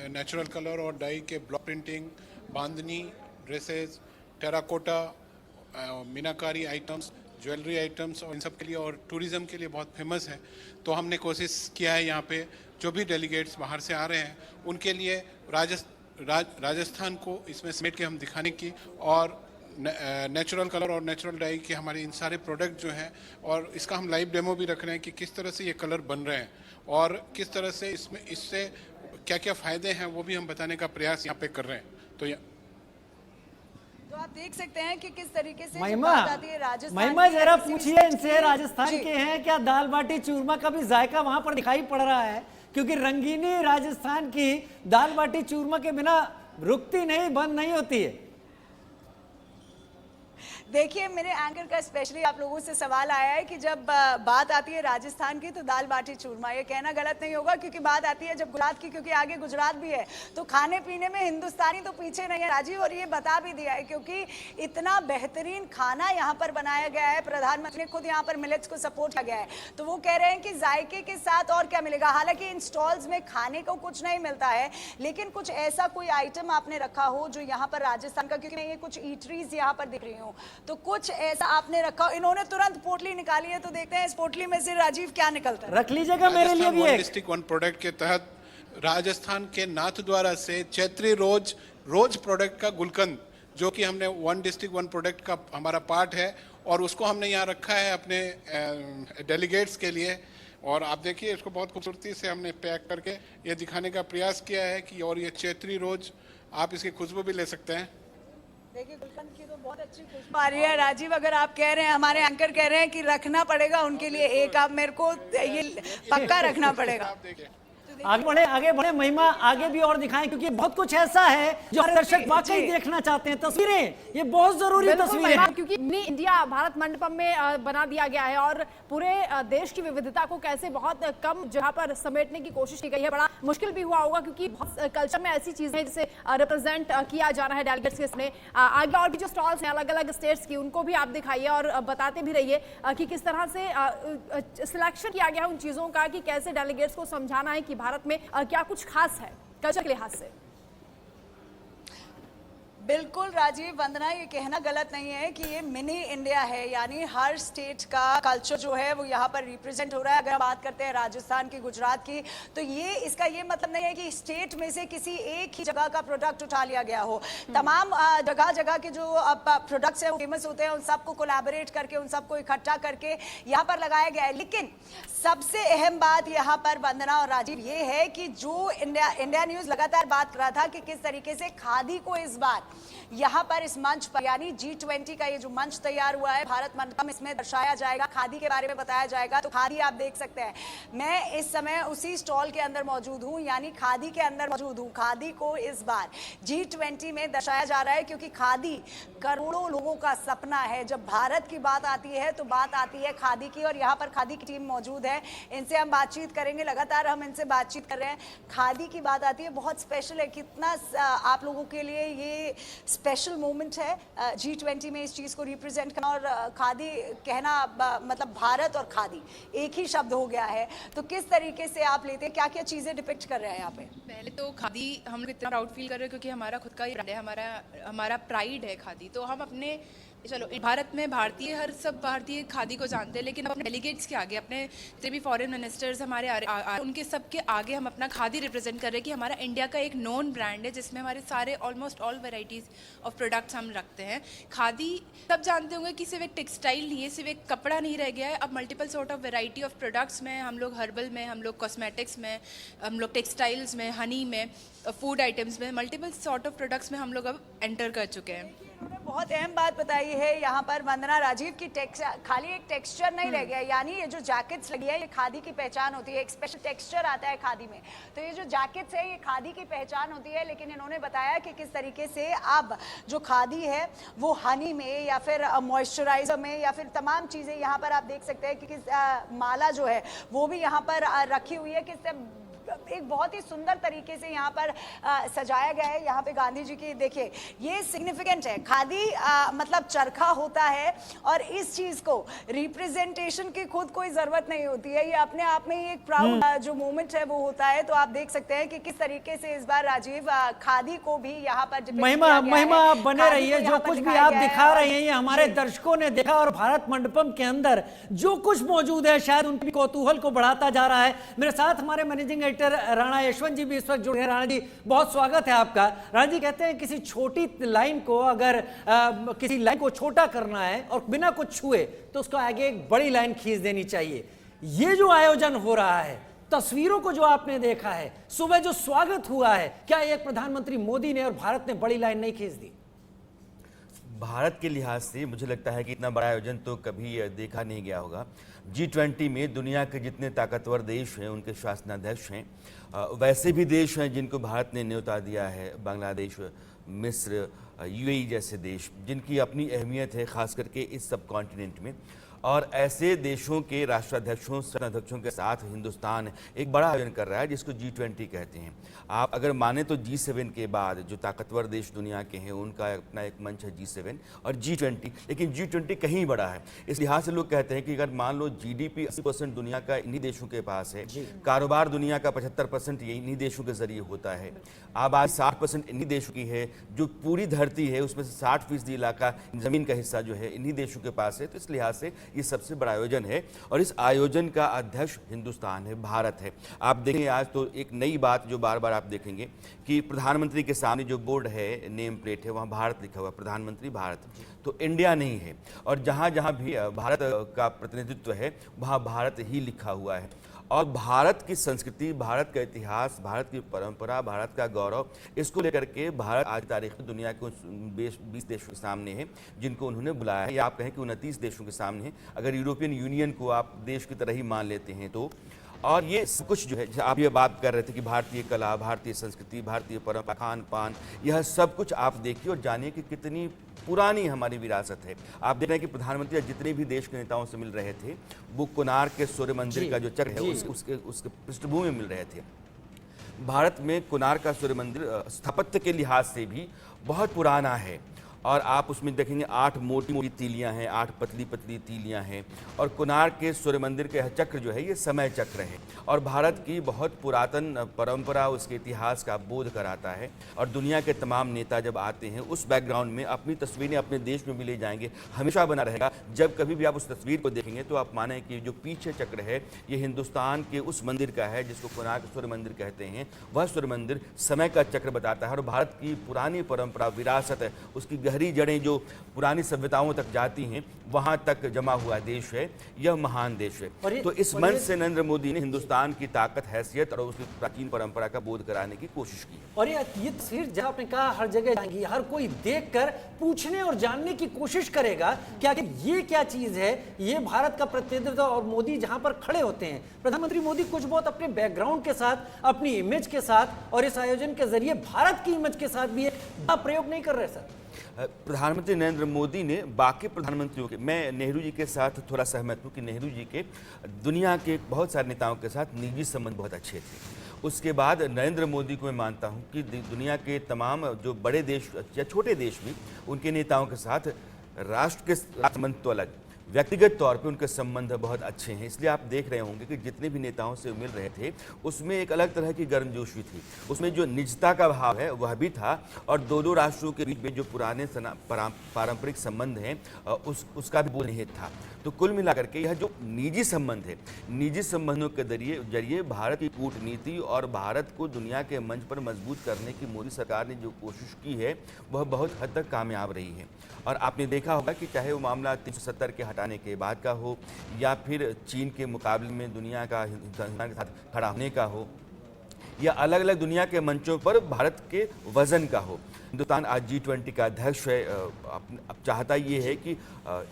[SPEAKER 5] नेचुरल कलर और डाई के ब्लॉक प्रिंटिंग, बांधनी, ड्रेसेस, टेराकोटा, मीनाकारी आइटम्स, ज्वेलरी आइटम्स और इन सब के लिए और टूरिज़्म के लिए बहुत फेमस है। तो हमने कोशिश किया है यहाँ पे जो भी डेलीगेट्स बाहर से आ रहे हैं उनके लिए राजस्थान को इसमें समेट के हम दिखाने की, और नेचुरल कलर और नेचुरल डाई के हमारे इन सारे प्रोडक्ट जो हैं, और इसका हम लाइव डेमो भी रख रहे हैं कि किस तरह से ये कलर बन रहे हैं और किस तरह से इससे क्या क्या फ़ायदे हैं वो भी हम बताने का प्रयास यहाँ पे कर रहे हैं।
[SPEAKER 4] तो आप देख सकते हैं कि किस तरीके से
[SPEAKER 1] महिमा जरा पूछिए इनसे, राजस्थान के हैं क्या, दाल बाटी चूरमा का भी जायका वहां पर दिखाई पड़ रहा है? क्योंकि रंगीनी राजस्थान की दाल बाटी चूरमा के बिना रुकती नहीं, बंद नहीं होती है।
[SPEAKER 4] देखिए, मेरे एंकर का स्पेशली आप लोगों से सवाल आया है कि जब बात आती है राजस्थान की तो दाल बाटी चूरमा, ये कहना गलत नहीं होगा क्योंकि बात आती है जब गुजरात की, क्योंकि आगे गुजरात भी है, तो खाने पीने में हिंदुस्तानी तो पीछे नहीं है राजीव। और ये बता भी दिया है क्योंकि इतना बेहतरीन खाना यहाँ पर बनाया गया है, प्रधानमंत्री ने खुद यहाँ पर मिलेट्स को सपोर्ट किया गया है, तो वो कह रहे हैं कि जायके के साथ और क्या मिलेगा। हालांकि इन स्टॉल्स में खाने को कुछ नहीं मिलता है, लेकिन कुछ ऐसा कोई आइटम आपने रखा हो जो यहाँ पर राजस्थान का, क्योंकि मैं ये कुछ ईटरीज यहाँ पर दिख रही हूँ, तो कुछ ऐसा आपने रखा। इन्होंने तुरंत पोटली निकाली है, तो देखते हैं इस पोटली में से राजीव क्या निकलता है।
[SPEAKER 1] रख लीजिएगा मेरे लिए भी एक।
[SPEAKER 5] डिस्ट्रिक्ट वन प्रोडक्ट के तहत राजस्थान के नाथद्वारा से चैत्री रोज प्रोडक्ट का गुलकंद, जो कि हमने वन डिस्ट्रिक्ट वन प्रोडक्ट का हमारा पार्ट है, और उसको हमने यहाँ रखा है अपने डेलीगेट्स के लिए। और आप देखिए इसको बहुत खूबसूरती से हमने पैक करके ये दिखाने का प्रयास किया है कि, और ये चैत्री रोज, आप इसकी खुशबू भी ले सकते हैं।
[SPEAKER 4] देखिए, गुलकंद की तो बहुत अच्छी खुशबू आ रही है राजीव। अगर आप कह रहे हैं, हमारे एंकर कह रहे हैं कि रखना पड़ेगा उनके लिए एक, आप मेरे को ये पक्का रखना पड़ेगा।
[SPEAKER 1] आगे बढ़े महिमा, आगे भी और दिखाएं क्योंकि बहुत कुछ ऐसा है जो दर्शक वाकई देखना चाहते हैं। तस्वीरें, ये बहुत जरूरी तस्वीरें हैं
[SPEAKER 2] क्योंकि इंडिया भारत मंडपम में बना दिया गया है और पूरे देश की विविधता को कैसे बहुत कम जगह पर समेटने की कोशिश की गई है। बड़ा मुश्किल भी हुआ होगा क्योंकि बहुत कल्चर में ऐसी चीजें हैं जिसे रिप्रेजेंट किया जाना है डेलीगेट्स के सामने। आगे और भी जो स्टॉल्स हैं अलग अलग स्टेट्स की, उनको भी आप दिखाइए और बताते भी रहिए कि किस तरह से सिलेक्शन किया गया है उन चीजों का, कि कैसे डेलीगेट्स को समझाना है कि भारत में क्या कुछ खास है कल्चर के लिहाज से।
[SPEAKER 4] बिल्कुल राजीव, वंदना, ये कहना गलत नहीं है कि ये मिनी इंडिया है, यानी हर स्टेट का कल्चर जो है वो यहाँ पर रिप्रेजेंट हो रहा है। अगर बात करते हैं राजस्थान की, गुजरात की, तो ये इसका ये मतलब नहीं है कि स्टेट में से किसी एक ही जगह का प्रोडक्ट उठा लिया गया हो। तमाम जगह जगह के जो प्रोडक्ट्स हैं वो फेमस होते हैं, उन सबको कोलैबोरेट करके, उन सबको इकट्ठा करके यहाँ पर लगाया गया है। लेकिन सबसे अहम बात यहाँ पर वंदना और राजीव ये है कि जो इंडिया न्यूज लगातार बात कर रहा था कि किस तरीके से खादी को इस बार यहाँ पर इस मंच पर, यानी G20 का ये जो मंच तैयार हुआ है भारत मंडपम, इसमें दर्शाया जाएगा, खादी के बारे में बताया जाएगा। तो खादी आप देख सकते हैं, मैं इस समय उसी स्टॉल के अंदर मौजूद हूँ, यानी खादी के अंदर मौजूद हूँ। खादी को इस बार G20 में दर्शाया जा रहा है क्योंकि खादी करोड़ों लोगों का सपना है। जब भारत की बात आती है तो बात आती है खादी की, और यहाँ पर खादी की टीम मौजूद है, इनसे हम बातचीत करेंगे। लगातार हम इनसे बातचीत कर रहे हैं। खादी की बात आती है, बहुत स्पेशल है। कितना आप लोगों के लिए ये स्पेशल मोमेंट है G20 में इस चीज़ को रिप्रेजेंट करना, और खादी कहना मतलब भारत और खादी एक ही शब्द हो गया है। तो किस तरीके से आप लेते हैं, क्या क्या चीज़ें डिपिक्ट कर रहे हैं यहाँ पे?
[SPEAKER 6] पहले तो खादी हम लोग इतना प्राउड फील कर रहे हैं क्योंकि हमारा खुद का ही ब्रांड है, हमारा प्राइड है खादी। तो हम अपने चलो भारत में भारतीय हर सब भारतीय खादी को जानते हैं, लेकिन अपने डेलीगेट्स के आगे, अपने जितने भी फॉरेन मिनिस्टर्स हमारे उनके सबके आगे हम अपना खादी रिप्रेजेंट कर रहे हैं कि हमारा इंडिया का एक नोन ब्रांड है जिसमें हमारे सारे almost all varieties of products हम रखते हैं। खादी सब जानते होंगे कि सिर्फ एक टेक्सटाइल नहीं है, सिर्फ एक कपड़ा नहीं रह गया है, अब multiple sort of variety of products में हम लोग हर्बल में, हम लोग कॉस्मेटिक्स में, हम लोग टेक्सटाइल्स में, हनी में, फूड आइटम्स में, मल्टीपल सॉर्ट ऑफ प्रोडक्ट्स में हम लोग अब एंटर कर चुके हैं।
[SPEAKER 4] उन्होंने बहुत अहम बात बताई है यहाँ पर वंदना राजीव की, खाली एक टेक्सचर नहीं रह गया, यानी ये जो जैकेट्स लगी है ये खादी की पहचान होती है, एक स्पेशल टेक्सचर आता है खादी में। तो ये जो जैकेट्स है ये खादी की पहचान होती है, लेकिन इन्होंने बताया कि किस तरीके से अब जो खादी है वो हनी में या फिर मॉइस्चराइजर में या फिर तमाम चीज़ें यहाँ पर आप देख सकते हैं कि किस माला जो है वो भी यहाँ पर रखी हुई है, किस एक बहुत ही सुंदर तरीके से यहाँ पर सजाया गया है। यहाँ पे गांधी जी की देखिए ये सिग्निफिकेंट है, खादी मतलब चरखा होता है और इस चीज को रिप्रेजेंटेशन की खुद कोई जरूरत नहीं होती है, ये अपने आप में ही एक प्राउड जो मोमेंट है वो होता है। तो आप देख सकते हैं कि किस तरीके से इस बार राजीव खादी को भी यहाँ पर
[SPEAKER 1] महिमा आप बने रहिए, जो कुछ भी आप दिखा रहे हैं ये हमारे दर्शकों ने देखा और भारत मंडपम के अंदर जो कुछ मौजूद है शायद उनके कौतूहल को बढ़ाता जा रहा है। मेरे साथ हमारे मैनेजिंग एडिटर राणा यशवंत जी भी इस वक्त जुड़े हैं। राणा जी बहुत स्वागत है आपका। राणा जी कहते हैं किसी छोटी लाइन को अगर किसी लाइन को छोटा करना है और बिना कुछ छुए तो उसको आगे एक बड़ी लाइन खींच देनी चाहिए। ये जो आयोजन हो रहा है, तस्वीरों को जो आपने देखा है, सुबह जो स्वागत हुआ है, क्या एक प्रधानमंत्री मोदी ने और भारत ने बड़ी लाइन नहीं खींच दी?
[SPEAKER 7] भारत के लिहाज से मुझे लगता है कि इतना बड़ा आयोजन तो कभी देखा नहीं गया होगा। G20 में दुनिया के जितने ताकतवर देश हैं उनके शासनाध्यक्ष हैं, वैसे भी देश हैं जिनको भारत ने न्योता दिया है, बांग्लादेश, मिस्र, UAE जैसे देश जिनकी अपनी अहमियत है खास करके इस सब कॉन्टिनेंट में। और ऐसे देशों के राष्ट्राध्यक्षों सेनाध्यक्षों के साथ हिंदुस्तान एक बड़ा आयोजन कर रहा है जिसको G20 कहते हैं। आप अगर माने तो G7 के बाद जो ताकतवर देश दुनिया के हैं उनका अपना एक मंच है G7 और G20, लेकिन G20 कहीं बड़ा है। इस लिहाज से लोग कहते हैं कि अगर मान लो GDP 80% दुनिया का इन्हीं देशों के पास है, कारोबार दुनिया का 75% ये इन्हीं देशों के जरिए होता है, आबादी 60% इन्हीं देशों की है, जो पूरी धरती है उसमें से 60% इलाका ज़मीन का हिस्सा जो है इन्हीं देशों के पास है। तो इस लिहाज से ये सबसे बड़ा आयोजन है और इस आयोजन का अध्यक्ष हिंदुस्तान है, भारत है। आप देखेंगे आज तो एक नई बात जो बार बार आप देखेंगे कि प्रधानमंत्री के सामने जो बोर्ड है, नेम प्लेट है, वहाँ भारत लिखा हुआ है, प्रधानमंत्री भारत, तो इंडिया नहीं है। और जहाँ जहाँ भी भारत का प्रतिनिधित्व है वहाँ भारत ही लिखा हुआ है। और भारत की संस्कृति, भारत का इतिहास, भारत की परंपरा, भारत का गौरव, इसको लेकर के भारत आज तारीख में दुनिया के 20 देशों के सामने है जिनको उन्होंने बुलाया है, या आप कहें कि 29 देशों के सामने है अगर यूरोपियन यूनियन को आप देश की तरह ही मान लेते हैं तो। और ये सब कुछ जो है, आप ये बात कर रहे थे कि भारतीय कला, भारतीय संस्कृति, भारतीय परंपरा, खान पान, यह सब कुछ आप देखिए और जानिए कि कितनी पुरानी हमारी विरासत है। आप देख रहे हैं कि प्रधानमंत्री जितने भी देश के नेताओं से मिल रहे थे वो कोणार्क के सूर्य मंदिर का जो चक्र है उसके पृष्ठभूमि में मिल रहे थे। भारत में कोणार्क का सूर्य मंदिर स्थापत्य के लिहाज से भी बहुत पुराना है और आप उसमें देखेंगे 8 मोटी मोटी तीलियां हैं, 8 पतली पतली तीलियां हैं। और कोणार्क के सूर्य मंदिर के चक्र जो है ये समय चक्र है और भारत की बहुत पुरातन परंपरा, उसके इतिहास का बोध कराता है। और दुनिया के तमाम नेता जब आते हैं उस बैकग्राउंड में अपनी तस्वीरें अपने देश में भी ले जाएंगे, हमेशा बना रहेगा। जब कभी भी आप उस तस्वीर को देखेंगे तो आप माने कि जो पीछे चक्र है ये हिंदुस्तान के उस मंदिर का है जिसको कोणार्क सूर्य मंदिर कहते हैं। वह सूर्य मंदिर समय का चक्र बताता है और भारत की पुरानी परंपरा, विरासत है, उसकी गहरी जड़ें जो पुरानी सभ्यताओं तक जाती हैं, वहां तक जमा हुआ देश है। यह महान देश है। तो इस मंच से नरेंद्र मोदी ने हिंदुस्तान की ताकत, हैसियत और उसकी प्राचीन परंपरा का बोध कराने की कोशिश की।
[SPEAKER 1] और ये तस्वीर जहां आपने कहा हर जगह जाएंगी, हर कोई देखकर पूछने और जानने की कोशिश करेगा कि आखिर ये क्या चीज है, ये भारत का प्रतिनिधित्व। और मोदी जहां पर खड़े होते हैं, प्रधानमंत्री मोदी कुछ बहुत अपने बैकग्राउंड के साथ, अपनी इमेज के साथ और इस आयोजन के जरिए भारत की इमेज के साथ भी एक प्रयोग नहीं कर रहे सर।
[SPEAKER 7] प्रधानमंत्री नरेंद्र मोदी ने बाकी प्रधानमंत्रियों के, मैं नेहरू जी के साथ थोड़ा सहमत हूँ कि नेहरू जी के दुनिया के बहुत सारे नेताओं के साथ निजी संबंध बहुत अच्छे थे। उसके बाद नरेंद्र मोदी को मैं मानता हूं कि दुनिया के तमाम जो बड़े देश या छोटे देश भी उनके नेताओं के साथ राष्ट्र के संबंध तो अलग, व्यक्तिगत तौर पे उनके संबंध बहुत अच्छे हैं। इसलिए आप देख रहे होंगे कि जितने भी नेताओं से मिल रहे थे उसमें एक अलग तरह की गर्मजोशी थी, उसमें जो निजता का भाव है वह भी था, और दोनों राष्ट्रों के बीच में जो पुराने पारंपरिक संबंध हैं उसका भी बोल निहित था। तो कुल मिलाकर के यह जो निजी संबंध है, निजी संबंधों के जरिए भारत की कूटनीति और भारत को दुनिया के मंच पर मजबूत करने की मोदी सरकार ने जो कोशिश की है वह बहुत हद तक कामयाब रही है। और आपने देखा होगा कि चाहे वो मामला 370 के हटाने के बाद का हो या फिर चीन के मुकाबले में दुनिया का हिंदुस्तान के साथ खड़ा होने का हो, या अलग अलग दुनिया के मंचों पर भारत के वजन का हो, हिंदुस्तान आज G20 का अध्यक्ष है। अब चाहता ये है कि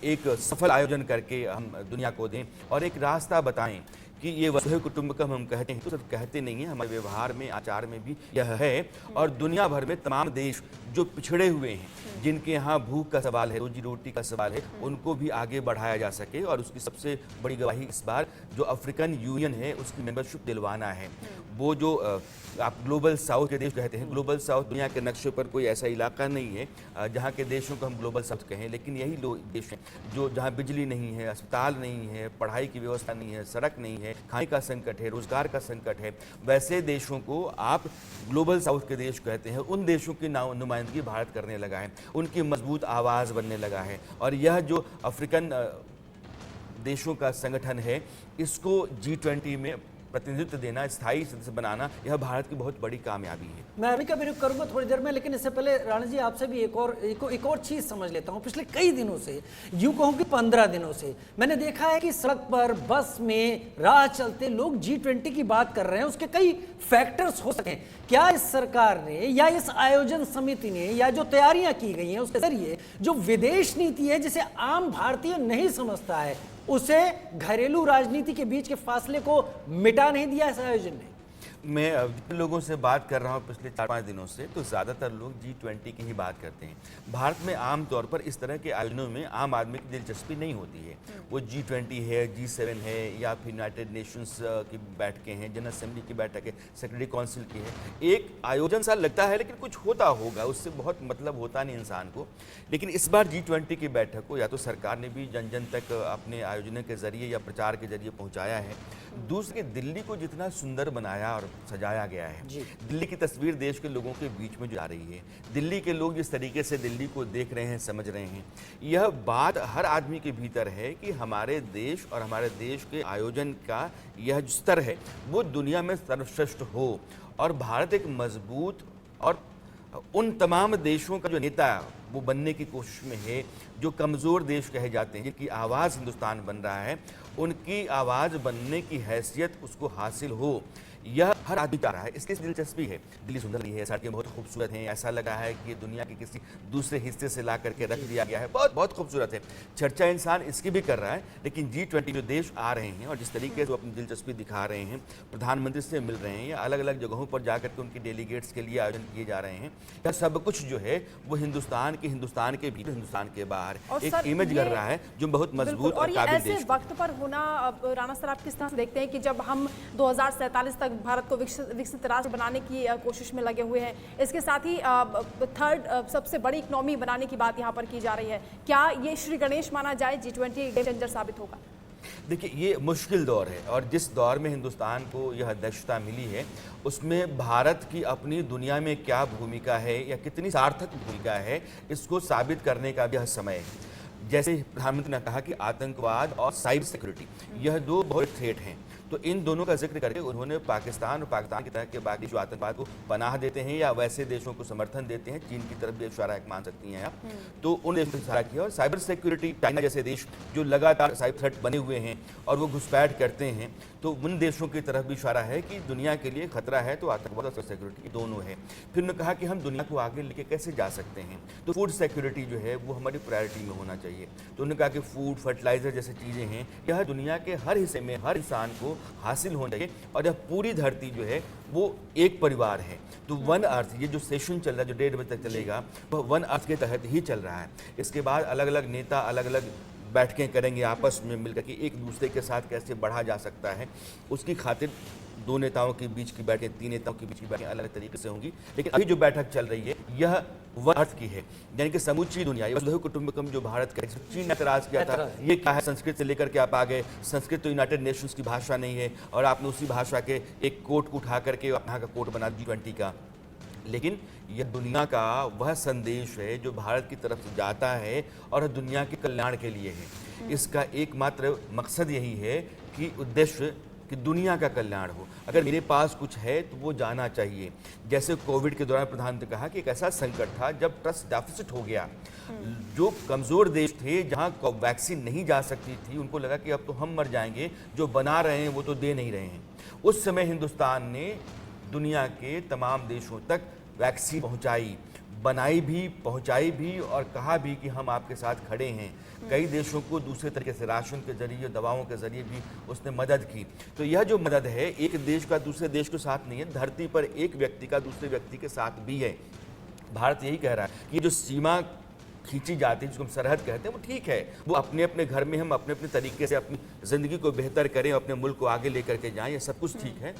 [SPEAKER 7] एक सफल आयोजन करके हम दुनिया को दें और एक रास्ता बताएं कि ये वसुधैव कुटुंबकम हम कहते हैं तो सिर्फ कहते नहीं हैं, हमारे व्यवहार में, आचार में भी यह है। और दुनिया भर में तमाम देश जो पिछड़े हुए हैं, जिनके यहाँ भूख का सवाल है, रोजी रोटी का सवाल है, उनको भी आगे बढ़ाया जा सके। और उसकी सबसे बड़ी गवाही इस बार जो अफ्रीकन यूनियन है उसकी मेंबरशिप दिलवाना है। वो जो आप ग्लोबल साउथ के देश कहते हैं, ग्लोबल साउथ दुनिया के नक्शे पर कोई ऐसा इलाका नहीं है जहाँ के देशों को हम ग्लोबल साउथ कहें, लेकिन यही देश हैं जो जहाँ बिजली नहीं है, अस्पताल नहीं है, पढ़ाई की व्यवस्था नहीं है, सड़क नहीं है, खाने का संकट है, रोजगार का संकट है। वैसे देशों को आप ग्लोबल साउथ के देश कहते हैं। उन देशों की नुमाइंदगी भारत करने लगा है, उनकी मजबूत आवाज़ बनने लगा है। और यह जो अफ्रीकन देशों का संगठन है, इसको G20 में प्रतिनिधित्व देना, स्थायी सदस्य बनाना, यह भारत की बहुत बड़ी कामयाबी है।
[SPEAKER 1] मैं अभी का भी रुख करूंगा थोड़ी देर में, लेकिन इससे पहले राणा जी आपसे भी एक और चीज समझ लेता हूं। पिछले कई दिनों से, यूं कहूं कि 15 दिनों से मैंने देखा है कि सड़क पर, बस में, राह चलते लोग G20 की बात कर रहे हैं। उसके कई फैक्टर्स हो सके। क्या इस सरकार ने या इस आयोजन समिति ने या जो तैयारियां की गई हैं उसके जरिए जो विदेश नीति है जिसे आम भारतीय नहीं समझता है, उसे घरेलू राजनीति के बीच के फासले को मिटा नहीं दिया इस आयोजन ने?
[SPEAKER 7] मैं जिन लोगों से बात कर रहा हूँ पिछले 4-5 दिनों से, तो ज़्यादातर लोग G20 की ही बात करते हैं। भारत में आमतौर पर इस तरह के आयोजनों में आम आदमी की दिलचस्पी नहीं होती है। वो G20 है, G7 है, या फिर यूनाइटेड नेशंस की बैठकें हैं, जनरल असेंबली की बैठक है, सेक्रेटरी काउंसिल की है। एक आयोजन सा लगता है लेकिन कुछ होता होगा, उससे बहुत मतलब होता नहीं इंसान को। लेकिन इस बार G20 की बैठक को या तो सरकार ने भी जन जन तक अपने आयोजनों के जरिए या प्रचार के जरिए पहुँचाया है। दूसरे, दिल्ली को जितना सुंदर बनाया और सजाया गया है, दिल्ली की तस्वीर देश के लोगों के बीच में जा रही है। दिल्ली के लोग जिस तरीके से दिल्ली को देख रहे हैं, समझ रहे हैं, यह बात हर आदमी के भीतर है कि हमारे देश और हमारे देश के आयोजन का यह स्तर है वो दुनिया में सर्वश्रेष्ठ हो। और भारत एक मजबूत और उन तमाम देशों का जो नेता वो बनने की कोशिश में है जो कमज़ोर देश कहे जाते हैं, जिनकी आवाज़ हिंदुस्तान बन रहा है, उनकी आवाज़ बनने की हैसियत उसको हासिल हो, यह हर आदमी चाह रहा है। इसकी दिलचस्पी है। दिल्ली सुंदर है, सड़कें बहुत खूबसूरत हैं, ऐसा लगा है कि दुनिया के किसी दूसरे हिस्से से ला करके रख दिया गया है, बहुत बहुत खूबसूरत है। चर्चा इंसान इसकी भी कर रहा है। लेकिन G20 जो देश आ रहे हैं और जिस तरीके से वो अपनी दिलचस्पी दिखा रहे हैं, प्रधानमंत्री से मिल रहे हैं या अलग अलग जगहों पर जा करके उनके डेलीगेट्स के लिए आयोजन किए जा रहे हैं, यह सब कुछ जो है वो हिंदुस्तान के भीतर, हिंदुस्तान के बाहर एक इमेज कर रहा है जो बहुत मजबूत और काबिल देश।
[SPEAKER 2] ऐसे वक्त पर होना, राणा सर, आप किस तरह से देखते हैं कि जब हम 2047 तक भारत को विकसित राष्ट्र बनाने की कोशिश में लगे हुए हैं, इसके साथ ही थर्ड सबसे बड़ी इकोनॉमी बनाने की बात यहाँ पर की जा रही है, क्या ये श्री गणेश माना जाए? G20 गेम चेंजर साबित होगा?
[SPEAKER 7] देखिए, ये मुश्किल दौर है और जिस दौर में हिंदुस्तान को यह अध्यक्षता मिली है उसमें भारत की अपनी दुनिया में क्या भूमिका है या कितनी सार्थक भूमिका है, इसको साबित करने का भी यह समय है। जैसे प्रधानमंत्री ने कहा कि आतंकवाद और साइबर सिक्योरिटी यह दो बहुत थ्रेट हैं, तो इन दोनों का जिक्र करके उन्होंने पाकिस्तान और पाकिस्तान की तरह के बाकी जो आतंकवाद को पनाह देते हैं या वैसे देशों को समर्थन देते हैं, चीन की तरफ भी इशारा मान सकती हैं आप, तो उन देशों ने इशारा किया। और साइबर सिक्योरिटी, चाइना जैसे देश जो लगातार साइबर थ्रेट बने हुए हैं और वो घुसपैठ करते हैं, तो उन देशों की तरफ भी इशारा है कि दुनिया के लिए खतरा है, तो आतंकवाद और सिक्योरिटी दोनों है। फिर उन्होंने कहा कि हम दुनिया को आगे लेके कैसे जा सकते हैं, तो फूड सिक्योरिटी जो है वो हमारी प्रायोरिटी में होना चाहिए। तो उन्होंने कहा कि फूड, फर्टिलाइजर जैसी चीज़ें हैं, यह दुनिया के हर हिस्से में हर इंसान को हासिल होना चाहिए। और यह पूरी धरती जो है वो एक परिवार है। तो वन अर्थ, ये जो सेशन चल रहा है जो 1:30 बजे तक चलेगा, वह वन अर्थ के तहत ही चल रहा है। इसके बाद अलग अलग नेता अलग अलग बैठकें करेंगे आपस में मिलकर के एक दूसरे के साथ कैसे बढ़ा जा सकता है, उसकी खातिर 2 नेताओं के बीच की बैठकें, 3 नेताओं के बीच की बैठकें अलग तरीके से होंगी। लेकिन अभी जो बैठक चल रही है यह वह अर्थ की है, यानी कि समूची दुनिया, वसुधैव कुटुंबकम जो भारत का, चीन ने एतराज किया था, ये क्या है, संस्कृत से लेकर के आप आ गए, संस्कृत तो यूनाइटेड नेशंस की भाषा नहीं है, और आपने उसी भाषा के एक कोट को उठा करके अपना का कोट बना G20 का। लेकिन यह दुनिया का वह संदेश है जो भारत की तरफ से जाता है और दुनिया के कल्याण के लिए है। इसका एकमात्र मकसद यही है कि उद्देश्य कि दुनिया का कल्याण हो। अगर मेरे पास कुछ है तो वो जाना चाहिए। जैसे कोविड के दौरान प्रधानमंत्री ने कहा कि एक ऐसा संकट था जब ट्रस्ट डेफिसिट हो गया, जो कमज़ोर देश थे जहां वैक्सीन नहीं जा सकती थी, उनको लगा कि अब तो हम मर जाएंगे, जो बना रहे हैं वो तो दे नहीं रहे हैं। उस समय हिंदुस्तान ने दुनिया के तमाम देशों तक वैक्सीन पहुंचाई, बनाई भी, पहुंचाई भी, और कहा भी कि हम आपके साथ खड़े हैं। कई देशों को दूसरे तरीके से राशन के जरिए, दवाओं के जरिए भी उसने मदद की। तो यह जो मदद है एक देश का दूसरे देश के साथ नहीं है, धरती पर एक व्यक्ति का दूसरे व्यक्ति के साथ भी है। भारत यही कह रहा है कि जो सीमा खींची जाती है, जिसको हम सरहद कहते हैं, वो ठीक है, वो अपने अपने घर में हम अपने अपने तरीके से अपनी ज़िंदगी को बेहतर करें, अपने मुल्क को आगे लेकर के जाएं, ये सब कुछ ठीक है।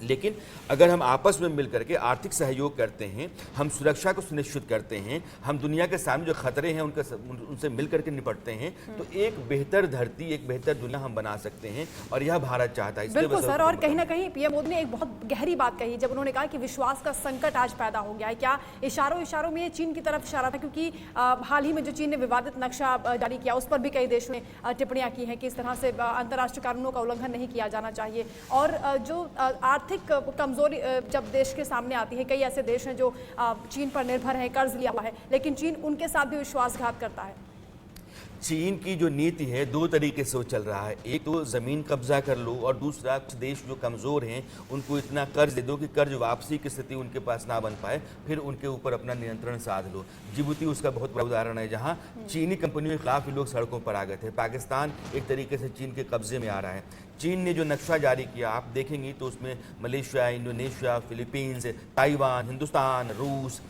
[SPEAKER 7] लेकिन अगर हम आपस में मिलकर के आर्थिक सहयोग करते हैं, हम सुरक्षा को सुनिश्चित करते हैं, हम दुनिया के सामने जो खतरे हैं उनसे मिलकर के निपटते हैं, तो एक बेहतर धरती, एक बेहतर दुनिया हम बना सकते हैं, और यह भारत चाहता है।
[SPEAKER 2] बिल्कुल सर, और कहीं ना कहीं पीएम मोदी ने एक बहुत गहरी बात कही जब उन्होंने कहा कि विश्वास का संकट आज पैदा हो गया है। क्या इशारों में चीन की तरफ इशारा था? क्योंकि हाल ही में जो चीन ने विवादित नक्शा जारी किया, उस पर भी कई देशों ने टिप्पणियां की हैं कि इस तरह से अंतर्राष्ट्रीय कानूनों का उल्लंघन नहीं किया जाना चाहिए। और जो आर्थिक कमजोरी जब देश के सामने आती है, कई ऐसे देश हैं जो चीन पर निर्भर है, कर्ज लिया हुआ है, लेकिन चीन उनके साथ भी विश्वासघात करता है।
[SPEAKER 7] चीन की जो नीति है 2 तरीके से वो चल रहा है। एक तो ज़मीन कब्जा कर लो, और दूसरा कुछ देश जो कमज़ोर हैं उनको इतना कर्ज दे दो कि कर्ज वापसी की स्थिति उनके पास ना बन पाए, फिर उनके ऊपर अपना नियंत्रण साध लो। जिबूती उसका बहुत बड़ा उदाहरण है, जहाँ चीनी कंपनियों के खिलाफ लोग सड़कों पर आ गए थे। पाकिस्तान एक तरीके से चीन के कब्जे में आ रहा है। चीन ने जो नक्शा जारी किया आप देखेंगे तो उसमें Malaysia, Indonesia, Philippines, Taiwan, Hindustan, रूस,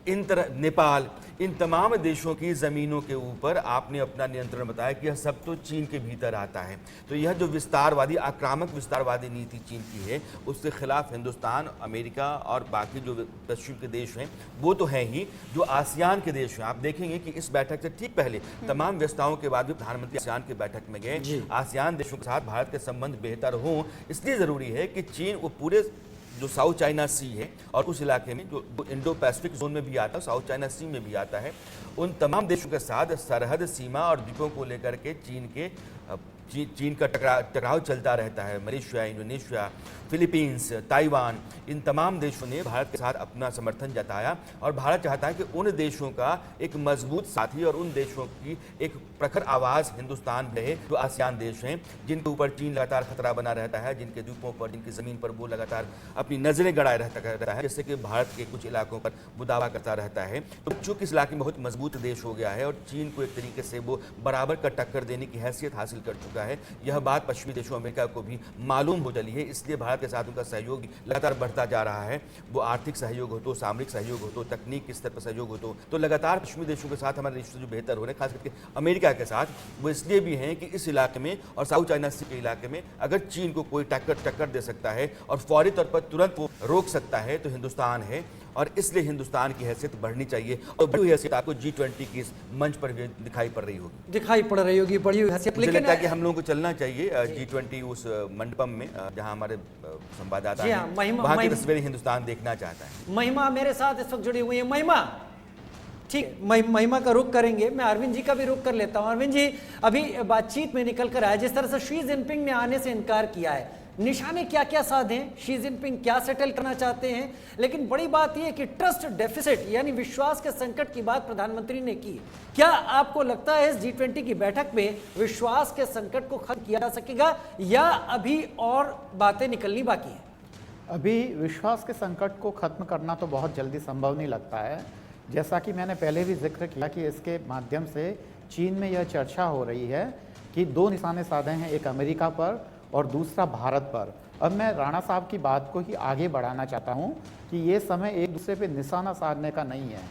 [SPEAKER 7] नेपाल, इन तमाम देशों की ज़मीनों के ऊपर आपने अपना नियंत्रण बताया कि यह सब तो चीन के भीतर आता है। तो यह जो विस्तारवादी, आक्रामक विस्तारवादी नीति चीन की है, उसके खिलाफ हिंदुस्तान, अमेरिका और बाकी जो पश्चिम के देश हैं वो तो हैं ही, जो आसियान के देश हैं। आप देखेंगे कि इस बैठक से ठीक पहले तमाम व्यस्तताओं के बाद भी प्रधानमंत्री आसियान की बैठक में गए। आसियान देशों के साथ भारत के संबंध बेहतर हों, इसलिए ज़रूरी है कि चीन वो पूरे जो साउथ चाइना सी है और उस इलाके में जो इंडो पैसिफिक जोन में भी आता है, साउथ चाइना सी में भी आता है, उन तमाम देशों के साथ सरहद, सीमा और द्वीपों को लेकर के चीन का टकराव चलता रहता है। मलेशिया, इंडोनेशिया, फिलीपींस, ताइवान, इन तमाम देशों ने भारत के साथ अपना समर्थन जताया, और भारत चाहता है कि उन देशों का एक मजबूत साथी और उन देशों की एक प्रखर आवाज़ हिंदुस्तान रहे, जो आसियान देश हैं, जिनके ऊपर चीन लगातार खतरा बना रहता है, जिनके द्वीपों पर, जिनकी ज़मीन पर वो लगातार अपनी नज़रें गड़ाए रहता है, जैसे कि भारत के कुछ इलाकों पर वो दावा करता रहता है। तो चूँकि इस इलाके में बहुत मजबूत देश हो गया है और चीन को एक तरीके से वो बराबर का टक्कर देने की हैसियत हासिल कर चुका है, यह बात पश्चिमी देशों अमेरिका को भी मालूम हो चली है। इसलिए भारत के साथ उनका सहयोग लगातार बढ़ता जा रहा है। वो आर्थिक सहयोग हो तो, सामरिक सहयोग हो तो, तकनीक के स्तर पर सहयोग हो तो लगातार पश्चिमी देशों के साथ हमारे रिश्ते जो बेहतर हो रहे हैं, खास करके अमेरिका के साथ, वो इसलिए भी हैं कि इस इलाके में और साउथ चाइना सी के इलाके में अगर चीन को कोई टक्कर दे सकता है और फौरी तौर पर तुरंत वो रोक सकता है तो हिंदुस्तान है, और इसलिए हिंदुस्तान की हैसियत बढ़नी चाहिए। और बड़ी हैसियत आपको G20 की इस मंच पर भी दिखाई पड़ रही होगी, बड़ी हैसियत।
[SPEAKER 1] लेकिन
[SPEAKER 7] लगता है कि हम लोगों को चलना चाहिए G20 उस मंडपम में जहां हमारे संवाददाता हैं, वहां की तस्वीरें हिंदुस्तान देखना चाहता है।
[SPEAKER 1] महिमा मेरे साथ इस वक्त जुड़ी हुई है। महिमा, ठीक, महिमा का रुख करेंगे, मैं अरविंद जी का भी रुख कर लेता हूं। अरविंद जी, अभी बातचीत में निकल कर आया जिस तरह से शी जिनपिंग ने आने से इनकार किया है, निशाने क्या क्या साधे, शी जिनपिंग क्या सेटल करना चाहते हैं, लेकिन बड़ी बात यह कि ट्रस्ट डेफिसिट यानी विश्वास के संकट की बात प्रधानमंत्री ने की। क्या आपको लगता है इस G20 की बैठक में विश्वास के संकट को खत्म किया जा सकेगा, या अभी और बातें निकलनी बाकी है?
[SPEAKER 3] अभी विश्वास के संकट को खत्म करना तो बहुत जल्दी संभव नहीं लगता है। जैसा कि मैंने पहले भी जिक्र किया कि इसके माध्यम से चीन में यह चर्चा हो रही है कि 2 निशाने साधे हैं, एक अमेरिका पर और दूसरा भारत पर। अब मैं राणा साहब की बात को ही आगे बढ़ाना चाहता हूं कि ये समय एक दूसरे पे निशाना साधने का नहीं है।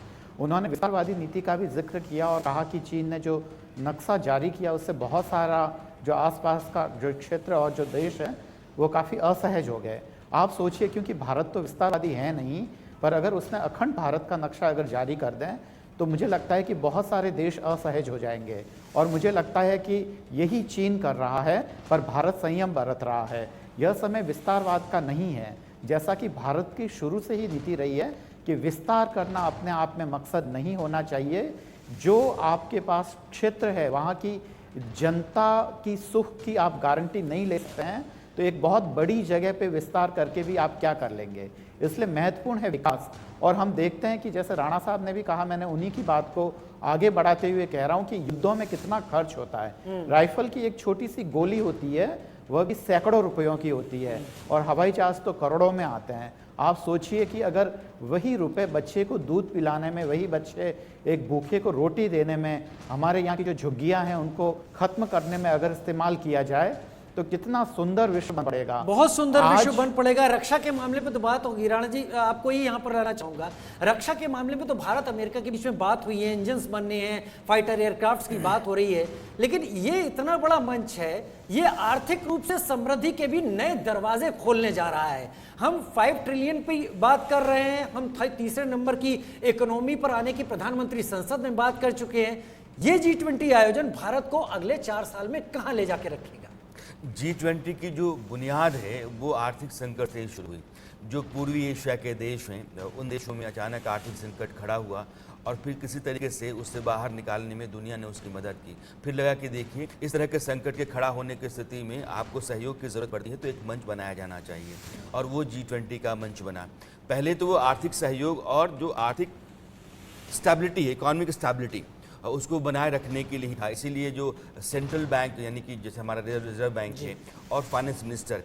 [SPEAKER 3] उन्होंने विस्तारवादी नीति का भी जिक्र किया और कहा कि चीन ने जो नक्शा जारी किया उससे बहुत सारा जो आसपास का जो क्षेत्र और जो देश है वो काफ़ी असहज हो गए। आप सोचिए, क्योंकि भारत तो विस्तारवादी है नहीं, पर अगर उसने अखंड भारत का नक्शा अगर जारी कर दें तो मुझे लगता है कि बहुत सारे देश असहज हो जाएंगे। और मुझे लगता है कि यही चीन कर रहा है, पर भारत संयम बरत रहा है। यह समय विस्तारवाद का नहीं है, जैसा कि भारत की शुरू से ही नीति रही है कि विस्तार करना अपने आप में मकसद नहीं होना चाहिए। जो आपके पास क्षेत्र है वहाँ की जनता की सुख की आप गारंटी नहीं ले सकते हैं, तो एक बहुत बड़ी जगह पे विस्तार करके भी आप क्या कर लेंगे। इसलिए महत्वपूर्ण है विकास। और हम देखते हैं कि जैसे राणा साहब ने भी कहा, मैंने उन्हीं की बात को आगे बढ़ाते हुए कह रहा हूं कि युद्धों में कितना खर्च होता है। राइफल की एक छोटी सी गोली होती है, वह भी सैकड़ों रुपयों की होती है, और हवाई जहाज तो करोड़ों में आते हैं। आप सोचिए कि अगर वही रुपए बच्चे को दूध पिलाने में, वही बच्चे एक भूखे को रोटी देने में, हमारे यहाँ की जो झुग्गियाँ हैं उनको खत्म करने में अगर इस्तेमाल किया जाए तो कितना सुंदर विश्व बन पड़ेगा।
[SPEAKER 1] बहुत सुंदर विश्व बन पड़ेगा। रक्षा के मामले पे तो बात होगी। राणा जी, आपको ही यहाँ पर रहना चाहूंगा। रक्षा के मामले में तो भारत अमेरिका के बीच में बात हुई है, इंजन्स बनने हैं, फाइटर एयरक्राफ्ट्स की बात हो रही है, लेकिन ये इतना बड़ा मंच है, ये आर्थिक रूप से समृद्धि के भी नए दरवाजे खोलने जा रहा है। हम 5 ट्रिलियन पे बात कर रहे हैं, हम तीसरे नंबर की इकोनॉमी पर आने की प्रधानमंत्री संसद में बात कर चुके हैं। ये G20 आयोजन भारत को अगले 4 साल में कहाँ ले जाके रखेगा?
[SPEAKER 7] G20 की जो बुनियाद है वो आर्थिक संकट से ही शुरू हुई। जो पूर्वी एशिया के देश हैं, उन देशों में अचानक आर्थिक संकट खड़ा हुआ और फिर किसी तरीके से उससे बाहर निकालने में दुनिया ने उसकी मदद की। फिर लगा कि देखिए, इस तरह के संकट के खड़ा होने की स्थिति में आपको सहयोग की ज़रूरत पड़ती है, तो एक मंच बनाया जाना चाहिए, और वो G20 का मंच बना। पहले तो वो आर्थिक सहयोग और जो आर्थिक स्टेबिलिटी है, इकोनॉमिक स्टेबिलिटी, उसको बनाए रखने के लिए था। इसीलिए जो सेंट्रल बैंक, यानी कि जैसे हमारा रिजर्व बैंक है, और फाइनेंस मिनिस्टर,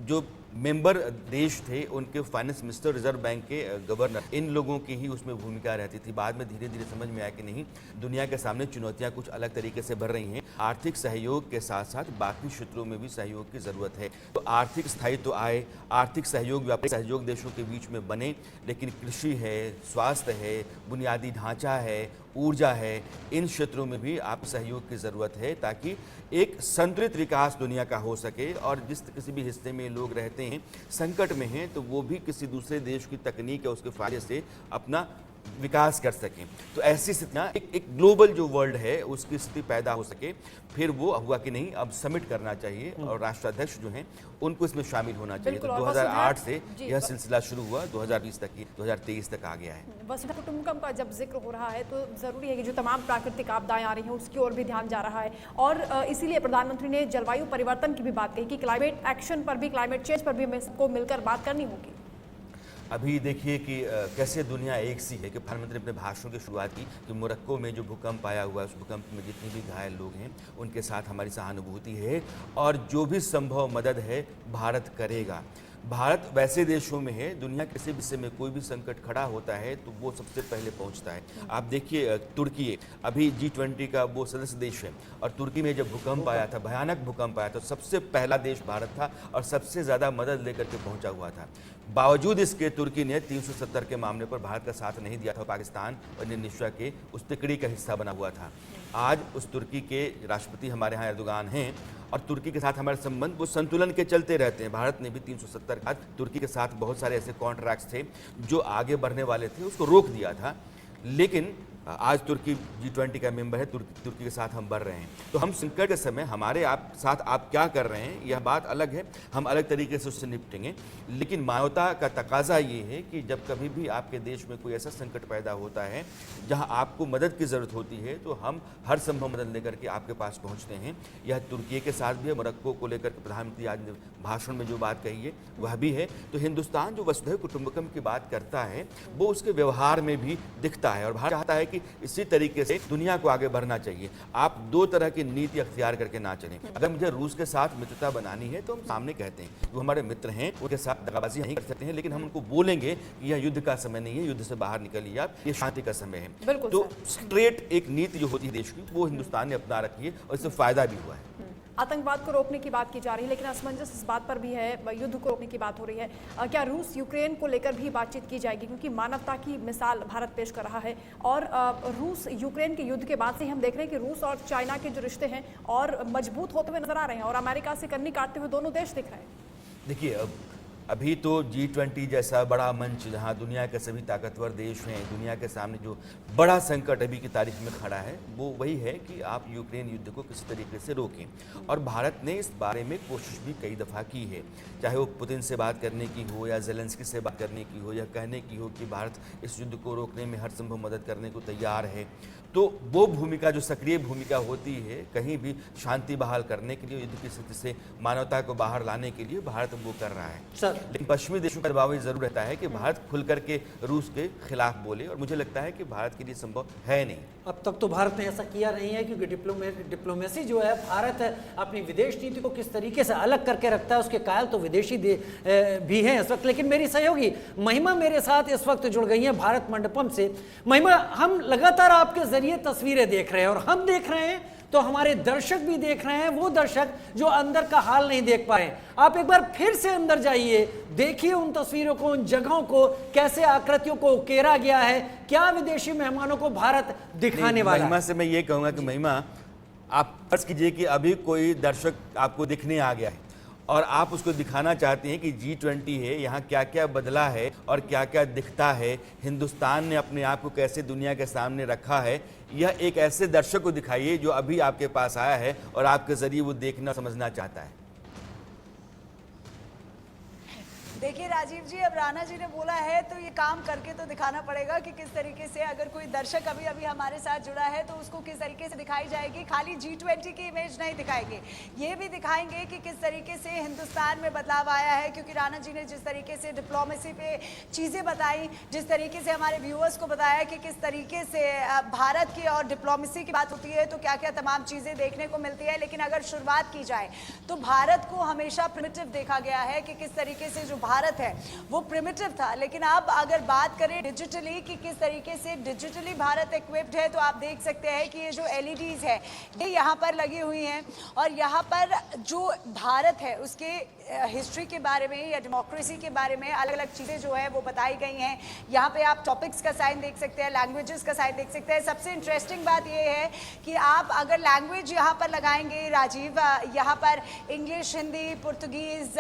[SPEAKER 7] जो मेंबर देश थे, उनके फाइनेंस मिनिस्टर, रिजर्व बैंक के गवर्नर, इन लोगों की ही उसमें भूमिका रहती थी। बाद में धीरे धीरे समझ में आया कि नहीं, दुनिया के सामने चुनौतियां कुछ अलग तरीके से बढ़ रही हैं। आर्थिक सहयोग के साथ साथ बाकी क्षेत्रों में भी सहयोग की ज़रूरत है। तो आर्थिक स्थायित्व आए, आर्थिक सहयोग, व्यापारिक सहयोग देशों के बीच में बने, लेकिन कृषि है, स्वास्थ्य है, बुनियादी ढांचा है, ऊर्जा है, इन क्षेत्रों में भी आप सहयोग की ज़रूरत है, ताकि एक संतुलित विकास दुनिया का हो सके। और जिस किसी भी हिस्से में लोग रहते हैं, संकट में हैं, तो वो भी किसी दूसरे देश की तकनीक या उसके फायदे से अपना विकास कर सकें। तो ऐसी स्थितियाँ, एक ग्लोबल जो वर्ल्ड है उसकी स्थिति पैदा हो सके। फिर वो हुआ कि नहीं, अब समिट करना चाहिए, और राष्ट्राध्यक्ष जो हैं उनको इसमें शामिल होना चाहिए। तो 2008 से यह सिलसिला शुरू हुआ, 2020 तक, 2023 तक आ गया है।
[SPEAKER 2] वसुधा कुटुंबकम का जब जिक्र हो रहा है तो ज़रूरी है कि जो तमाम प्राकृतिक आपदाएं आ रही हैं उसकी ओर भी ध्यान जा रहा है, और इसीलिए प्रधानमंत्री ने जलवायु परिवर्तन की भी बात कही कि क्लाइमेट एक्शन पर भी, क्लाइमेट चेंज पर भी हमें सबको मिलकर बात करनी होगी।
[SPEAKER 7] अभी देखिए कि कैसे दुनिया एक सी है कि प्रधानमंत्री ने अपने भाषण की शुरुआत की कि मोरक्को में जो भूकंप आया हुआ है, उस भूकंप में जितने भी घायल लोग हैं उनके साथ हमारी सहानुभूति है, और जो भी संभव मदद है भारत करेगा। भारत वैसे देशों में है, दुनिया के किसी हिस्से में कोई भी संकट खड़ा होता है तो वो सबसे पहले पहुंचता है। आप देखिए, तुर्की अभी G20 का वो सदस्य देश है, और तुर्की में जब भूकंप आया था, भयानक भूकंप आया था, तो सबसे पहला देश भारत था और सबसे ज़्यादा मदद लेकर के पहुंचा हुआ था। बावजूद इसके तुर्की ने 370 के मामले पर भारत का साथ नहीं दिया था। पाकिस्तान और इंडोनेशिया के उस तिकड़ी का हिस्सा बना हुआ था। आज उस तुर्की के राष्ट्रपति हमारे यहाँ एर्दोगान हैं, और तुर्की के साथ हमारे संबंध वो संतुलन के चलते रहते हैं। भारत ने भी 370 का तुर्की के साथ बहुत सारे ऐसे कॉन्ट्रैक्ट्स थे जो आगे बढ़ने वाले थे, उसको रोक दिया था। लेकिन आज तुर्की G20 का मेंबर है, तुर्की के साथ हम बढ़ रहे हैं। तो हम संकट के समय हमारे साथ आप क्या कर रहे हैं, यह बात अलग है, हम अलग तरीके से उससे निपटेंगे। लेकिन मानवता का तकाजा ये है कि जब कभी भी आपके देश में कोई ऐसा संकट पैदा होता है जहां आपको मदद की ज़रूरत होती है, तो हम हर संभव मदद लेकर के आपके पास पहुंचते हैं। यह तुर्की के साथ भी है, मोरक्को को लेकर के प्रधानमंत्री आज भाषण में जो बात कही है वह भी है। तो हिंदुस्तान जो वसुधैव कुटुंबकम की बात करता है वो उसके व्यवहार में भी दिखता है, और भारत चाहता है कि इसी तरीके से दुनिया को आगे बढ़ना चाहिए। आप दो तरह की नीति अख्तियार करके ना चलें। अगर मुझे रूस के साथ मित्रता बनानी है तो हम सामने कहते हैं, वो हमारे मित्र हैं, उनके साथ दगाबाजी नहीं कर सकते हैं, लेकिन हम उनको बोलेंगे कि यह युद्ध का समय नहीं है, युद्ध से बाहर निकलिए आप, ये शांति का समय है। तो स्ट्रेट एक नीति जो होती है देश की, वो हिंदुस्तान ने अपना रखी है, और इससे फायदा भी हुआ है।
[SPEAKER 2] आतंकवाद को रोकने की बात की जा रही है, लेकिन असमंजस इस बात पर भी है, युद्ध को रोकने की बात हो रही है। क्या रूस यूक्रेन को लेकर भी बातचीत की जाएगी, क्योंकि मानवता की मिसाल भारत पेश कर रहा है। और रूस यूक्रेन के युद्ध के बाद से हम देख रहे हैं कि रूस और चाइना के जो रिश्ते हैं और मजबूत होते हुए नजर आ रहे हैं, और अमेरिका से कन्नी काटते हुए दोनों देश दिख रहे हैं।
[SPEAKER 7] देखिए, अभी तो G20 जैसा बड़ा मंच जहां दुनिया के सभी ताकतवर देश हैं, दुनिया के सामने जो बड़ा संकट अभी की तारीख में खड़ा है वो वही है कि आप यूक्रेन युद्ध को किसी तरीके से रोकें। और भारत ने इस बारे में कोशिश भी कई दफ़ा की है, चाहे वो पुतिन से बात करने की हो या ज़ेलेंस्की से बात करने की हो या कहने की हो कि भारत इस युद्ध को रोकने में हर संभव मदद करने को तैयार है। तो वो भूमिका, जो सक्रिय भूमिका होती है कहीं भी शांति बहाल करने के लिए, युद्ध की स्थिति से मानवता को बाहर लाने के लिए, भारत वो कर रहा है। लेकिन पश्चिमी देशों का दबाव जरूर रहता है कि भारत खुल करके रूस के खिलाफ बोले, और मुझे लगता है कि भारत के लिए संभव है नहीं।
[SPEAKER 1] अब तक तो भारत ने ऐसा किया नहीं है, क्योंकि डिप्लोमेसी जो है, भारत अपनी विदेश नीति को किस तरीके से अलग करके रखता है उसके कायल तो विदेशी भी हैं इस वक्त। लेकिन मेरी सहयोगी महिमा मेरे साथ इस वक्त जुड़ गई हैं भारत मंडपम से। महिमा, हम लगातार आपके जरिए तस्वीरें देख रहे हैं, और हम देख रहे हैं तो हमारे दर्शक भी देख रहे हैं, वो दर्शक जो अंदर का हाल नहीं देख पाए। आप एक बार फिर से अंदर जाइए, देखिए उन तस्वीरों को, उन जगहों को, कैसे आकृतियों को उकेरा गया है, क्या विदेशी मेहमानों को भारत दिखाने वाला है।
[SPEAKER 7] महिमा से मैं ये कहूंगा कि महिमा, आप फर्ज कीजिए कि अभी कोई दर्शक आपको दिखने आ गया है और आप उसको दिखाना चाहते हैं कि G20 है, यहाँ क्या क्या बदला है और क्या क्या दिखता है, हिंदुस्तान ने अपने आप को कैसे दुनिया के सामने रखा है। यह एक ऐसे दर्शक को दिखाइए जो अभी आपके पास आया है और आपके जरिए वो देखना समझना चाहता है।
[SPEAKER 4] देखिए राजीव जी, अब राणा जी ने बोला है तो ये काम करके तो दिखाना पड़ेगा कि किस तरीके से, अगर कोई दर्शक अभी अभी हमारे साथ जुड़ा है तो उसको किस तरीके से दिखाई जाएगी। खाली G20 की इमेज नहीं दिखाएंगे, ये भी दिखाएंगे कि किस तरीके से हिंदुस्तान में बदलाव आया है। क्योंकि राणा जी ने जिस तरीके से डिप्लोमेसी पे चीज़ें बताई, जिस तरीके से हमारे व्यूअर्स को बताया कि किस तरीके से भारत की और डिप्लोमेसी की बात होती है तो क्या क्या तमाम चीज़ें देखने को मिलती है। लेकिन अगर शुरुआत की जाए तो भारत को हमेशा प्रिमिटिव देखा गया है कि किस तरीके से जो भारत है वो प्रिमिटिव था। लेकिन अब अगर बात करें डिजिटली कि किस तरीके से डिजिटली भारत इक्विप्ड है, तो आप देख सकते हैं कि ये जो LEDs है ये यहाँ पर लगी हुई हैं, और यहाँ पर जो भारत है उसके हिस्ट्री के बारे में या डेमोक्रेसी के बारे में अलग अलग चीज़ें जो है वो बताई गई हैं। यहाँ पे आप टॉपिक्स का साइन देख सकते हैं, लैंग्वेजेस का साइन देख सकते हैं। सबसे इंटरेस्टिंग बात ये है कि आप अगर लैंग्वेज यहाँ पर लगाएंगे राजीव, यहाँ पर इंग्लिश, हिंदी, पुर्तगीज़,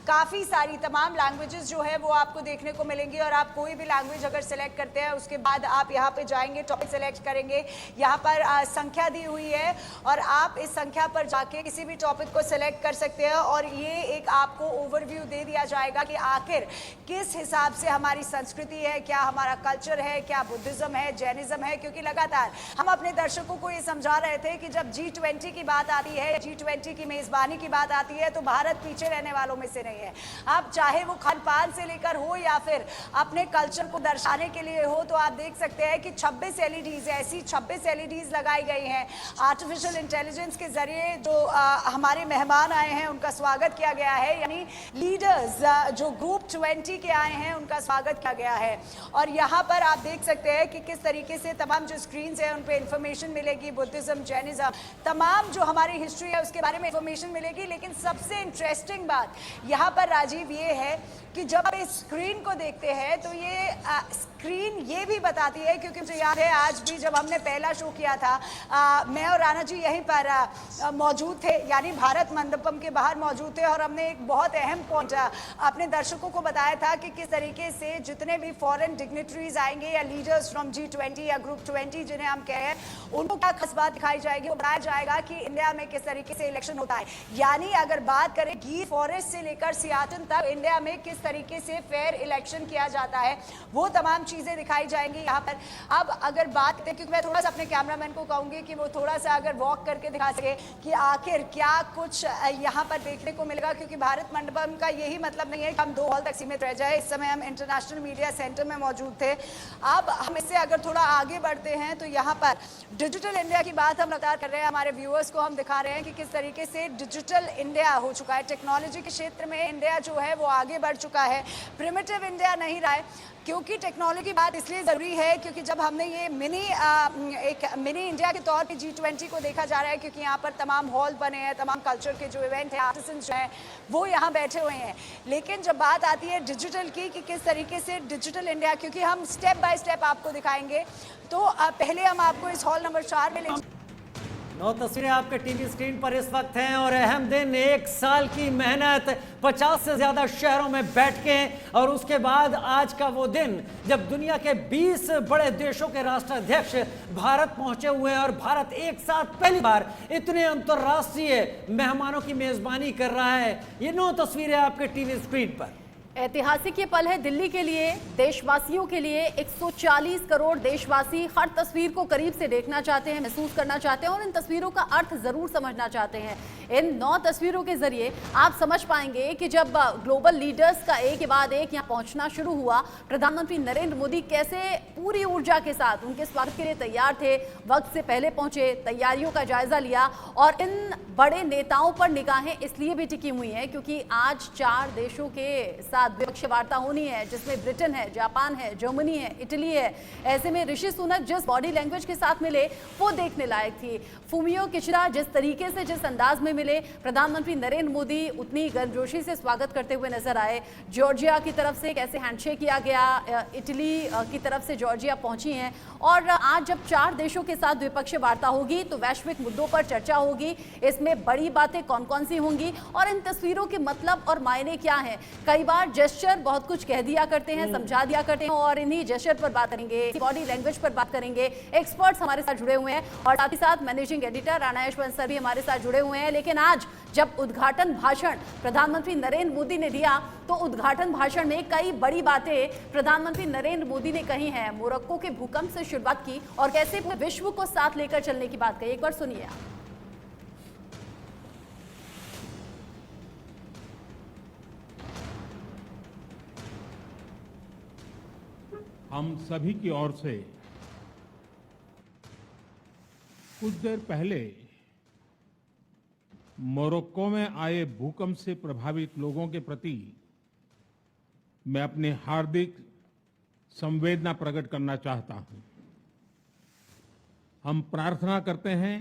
[SPEAKER 4] काफ़ी सारी तमाम लैंग्वेजेस जो है वो आपको देखने को मिलेंगी। और आप कोई भी लैंग्वेज अगर सेलेक्ट करते हैं उसके बाद आप यहाँ पे जाएंगे, टॉपिक सेलेक्ट करेंगे, यहाँ पर संख्या दी हुई है और आप इस संख्या पर जाके किसी भी टॉपिक को सेलेक्ट कर सकते हैं। और ये एक आपको ओवरव्यू दे दिया जाएगा कि आखिर किस हिसाब से हमारी संस्कृति है, क्या हमारा कल्चर है, क्या बुद्धिज्म है, जैनिज्म है। क्योंकि लगातार हम अपने दर्शकों को ये समझा रहे थे कि जब G20 की बात आती है, G20 की मेजबानी की बात आती है तो भारत पीछे रहने वालों में से नहीं है। आप चाहे वो खान पान से लेकर हो या फिर अपने कल्चर को दर्शाने के लिए हो, तो आप देख सकते हैं कि 26 LEDs ऐसी 26 LEDs लगाई गई हैं। आर्टिफिशियल इंटेलिजेंस के जरिए जो हमारे मेहमान आए हैं उनका स्वागत किया गया है, यानी लीडर्स जो ग्रुप 20 के आए हैं उनका स्वागत किया गया है। और यहाँ पर आप देख सकते हैं कि किस तरीके से तमाम जो स्क्रीन है उन पर इंफॉर्मेशन मिलेगी, बुद्धिज्म, जैनिज्म, तमाम जो हमारी हिस्ट्री है उसके बारे में इंफॉर्मेशन मिलेगी। लेकिन सबसे इंटरेस्टिंग बात यहाँ पर राजीव ये है कि जब आप इस स्क्रीन को देखते हैं तो ये स्क्रीन ये भी बताती है, क्योंकि मुझे याद है आज भी जब हमने पहला शो किया था मैं और राणा जी यहीं पर मौजूद थे, यानी भारत मंडपम के बाहर मौजूद थे, और हमने एक बहुत अहम पॉइंट अपने दर्शकों को बताया था कि किस तरीके से जितने भी फॉरेन डिग्नेटरीज आएंगे या लीडर्स फ्रॉम G20 या ग्रुप 20 जिन्हें हम कहें, उनको क्या खास बात दिखाई जाएगी, बताया जाएगा कि इंडिया में किस तरीके से इलेक्शन होता है। यानी अगर बात करें गिर फॉरेस्ट से लेकर सियाचिन तक इंडिया में किस तरीके से फेयर इलेक्शन किया जाता है, वो तमाम चीजें दिखाई जाएंगी यहाँ पर। अब अगर बात करें, क्योंकि मैं थोड़ा सा अपने कैमरामैन को कहूंगी कि वो थोड़ा सा अगर वॉक करके दिखा सके कि आखिर क्या कुछ यहाँ पर देखने को मिलेगा, क्योंकि भारत मंडपम का यही मतलब नहीं है कि हम 2 हॉल तक सीमित रह जाए। इस समय हम इंटरनेशनल मीडिया सेंटर में मौजूद थे। अब हम इससे अगर थोड़ा आगे बढ़ते हैं तो यहाँ पर डिजिटल इंडिया की बात हम लगातार कर रहे हैं, हमारे व्यूअर्स को हम दिखा रहे हैं कि किस तरीके से डिजिटल इंडिया हो चुका है। टेक्नोलॉजी के क्षेत्र में इंडिया जो है वो आगे बढ़ चुका है, प्रिमिटिव इंडिया नहीं रहा है। क्योंकि टेक्नोलॉजी की बात इसलिए ज़रूरी है क्योंकि जब हमने ये एक मिनी इंडिया के तौर पे G20 को देखा जा रहा है, क्योंकि यहाँ पर तमाम हॉल बने हैं, तमाम कल्चर के जो इवेंट हैं, आर्टिसंस जो हैं वो यहाँ बैठे हुए हैं। लेकिन जब बात आती है डिजिटल की कि किस तरीके से डिजिटल इंडिया, क्योंकि हम स्टेप बाय स्टेप आपको दिखाएंगे, तो पहले हम आपको इस हॉल नंबर 4 में ले
[SPEAKER 1] 9 तस्वीरें आपके टीवी स्क्रीन पर इस वक्त हैं और अहम दिन, 1 साल की मेहनत, 50 से ज्यादा शहरों में बैठ के, और उसके बाद आज का वो दिन जब दुनिया के 20 बड़े देशों के राष्ट्राध्यक्ष भारत पहुंचे हुए हैं और भारत एक साथ पहली बार इतने अंतर्राष्ट्रीय मेहमानों की मेजबानी कर रहा है। ये 9 तस्वीरें आपके टीवी स्क्रीन पर।
[SPEAKER 2] ऐतिहासिक ये पल है दिल्ली के लिए, देशवासियों के लिए। 140 करोड़ देशवासी हर तस्वीर को करीब से देखना चाहते हैं, महसूस करना चाहते हैं और इन तस्वीरों का अर्थ जरूर समझना चाहते हैं। इन 9 तस्वीरों के जरिए आप समझ पाएंगे कि जब ग्लोबल लीडर्स का एक के बाद एक यहाँ पहुंचना शुरू हुआ, प्रधानमंत्री नरेंद्र मोदी कैसे पूरी ऊर्जा के साथ उनके स्वागत के लिए तैयार थे, वक्त से पहले पहुंचे, तैयारियों का जायजा लिया। और इन बड़े नेताओं पर निगाहें इसलिए भी टिकी हुई हैं क्योंकि आज 4 देशों के साथ द्विपक्षीय वार्ता होनी है, जिसमें ब्रिटेन है, जापान है, जर्मनी है, इटली है। ऐसे में ऋषि सुनक जिस बॉडी लैंग्वेज के साथ मिले वो देखने लायक थी। फुमियो किशिडा जिस तरीके से, जिस अंदाज में मिले, प्रधानमंत्री नरेंद्र मोदी उतनी गर्मजोशी से स्वागत करते हुए नजर आए। जॉर्जिया की तरफ से कैसे हैंडशेक किया गया, इटली की तरफ से जॉर्जिया पहुंची हैं। और आज जब 4 देशों के साथ द्विपक्षीय वार्ता होगी तो वैश्विक मुद्दों पर चर्चा होगी। इसमें बड़ी बातें कौन कौन सी होंगी और इन तस्वीरों के मतलब और मायने क्या हैं। कई बार जेस्चर बहुत कुछ कह दिया करते हैं, समझा दिया करते हैं, और इन्हीं जेस्चर पर बात करेंगे, बॉडी लैंग्वेज पर बात करेंगे। एक्सपर्ट्स हमारे साथ जुड़े हुए हैं और साथ ही साथ managing editor Rana Yashwant sir भी हमारे साथ जुड़े हुए हैं। लेकिन आज जब उद्घाटन भाषण प्रधानमंत्री नरेंद्र मोदी ने दिया तो उद्घाटन भाषण में कई बड़ी बातें प्रधानमंत्री नरेंद्र मोदी ने कही हैं। मोरक्को के भूकंप से शुरुआत की और कैसे विश्व को साथ लेकर चलने की बात कही। एक बार सुनिए आप।
[SPEAKER 8] हम सभी की ओर से कुछ देर पहले मोरक्को में आए भूकंप से प्रभावित लोगों के प्रति मैं अपनी हार्दिक संवेदना प्रकट करना चाहता हूं। हम प्रार्थना करते हैं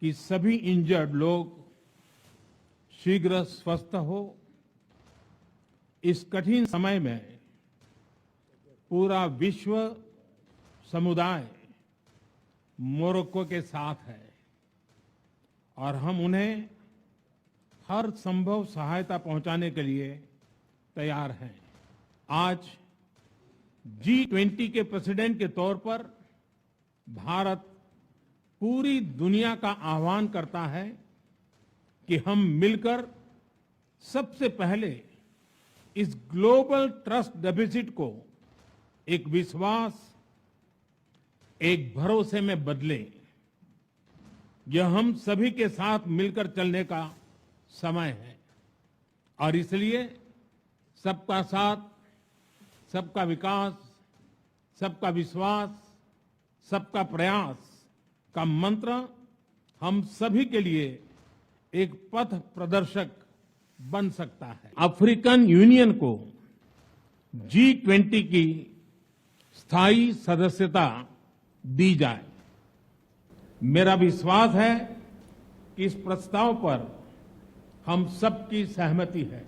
[SPEAKER 8] कि सभी इंजर्ड लोग शीघ्र स्वस्थ हो। इस कठिन समय में पूरा विश्व समुदाय मोरक्को के साथ है और हम उन्हें हर संभव सहायता पहुंचाने के लिए तैयार हैं। आज G20 के प्रेसिडेंट के तौर पर भारत पूरी दुनिया का आह्वान करता है कि हम मिलकर सबसे पहले इस ग्लोबल ट्रस्ट डेफिसिट को एक विश्वास, एक भरोसे में बदलें। यह हम सभी के साथ मिलकर चलने का समय है और इसलिए सबका साथ, सबका विकास, सबका विश्वास, सबका प्रयास का मंत्र हम सभी के लिए एक पथ प्रदर्शक बन सकता है। अफ्रीकन यूनियन को G20 की स्थायी सदस्यता दी जाए। मेरा विश्वास है कि इस प्रस्ताव पर हम सबकी सहमति है।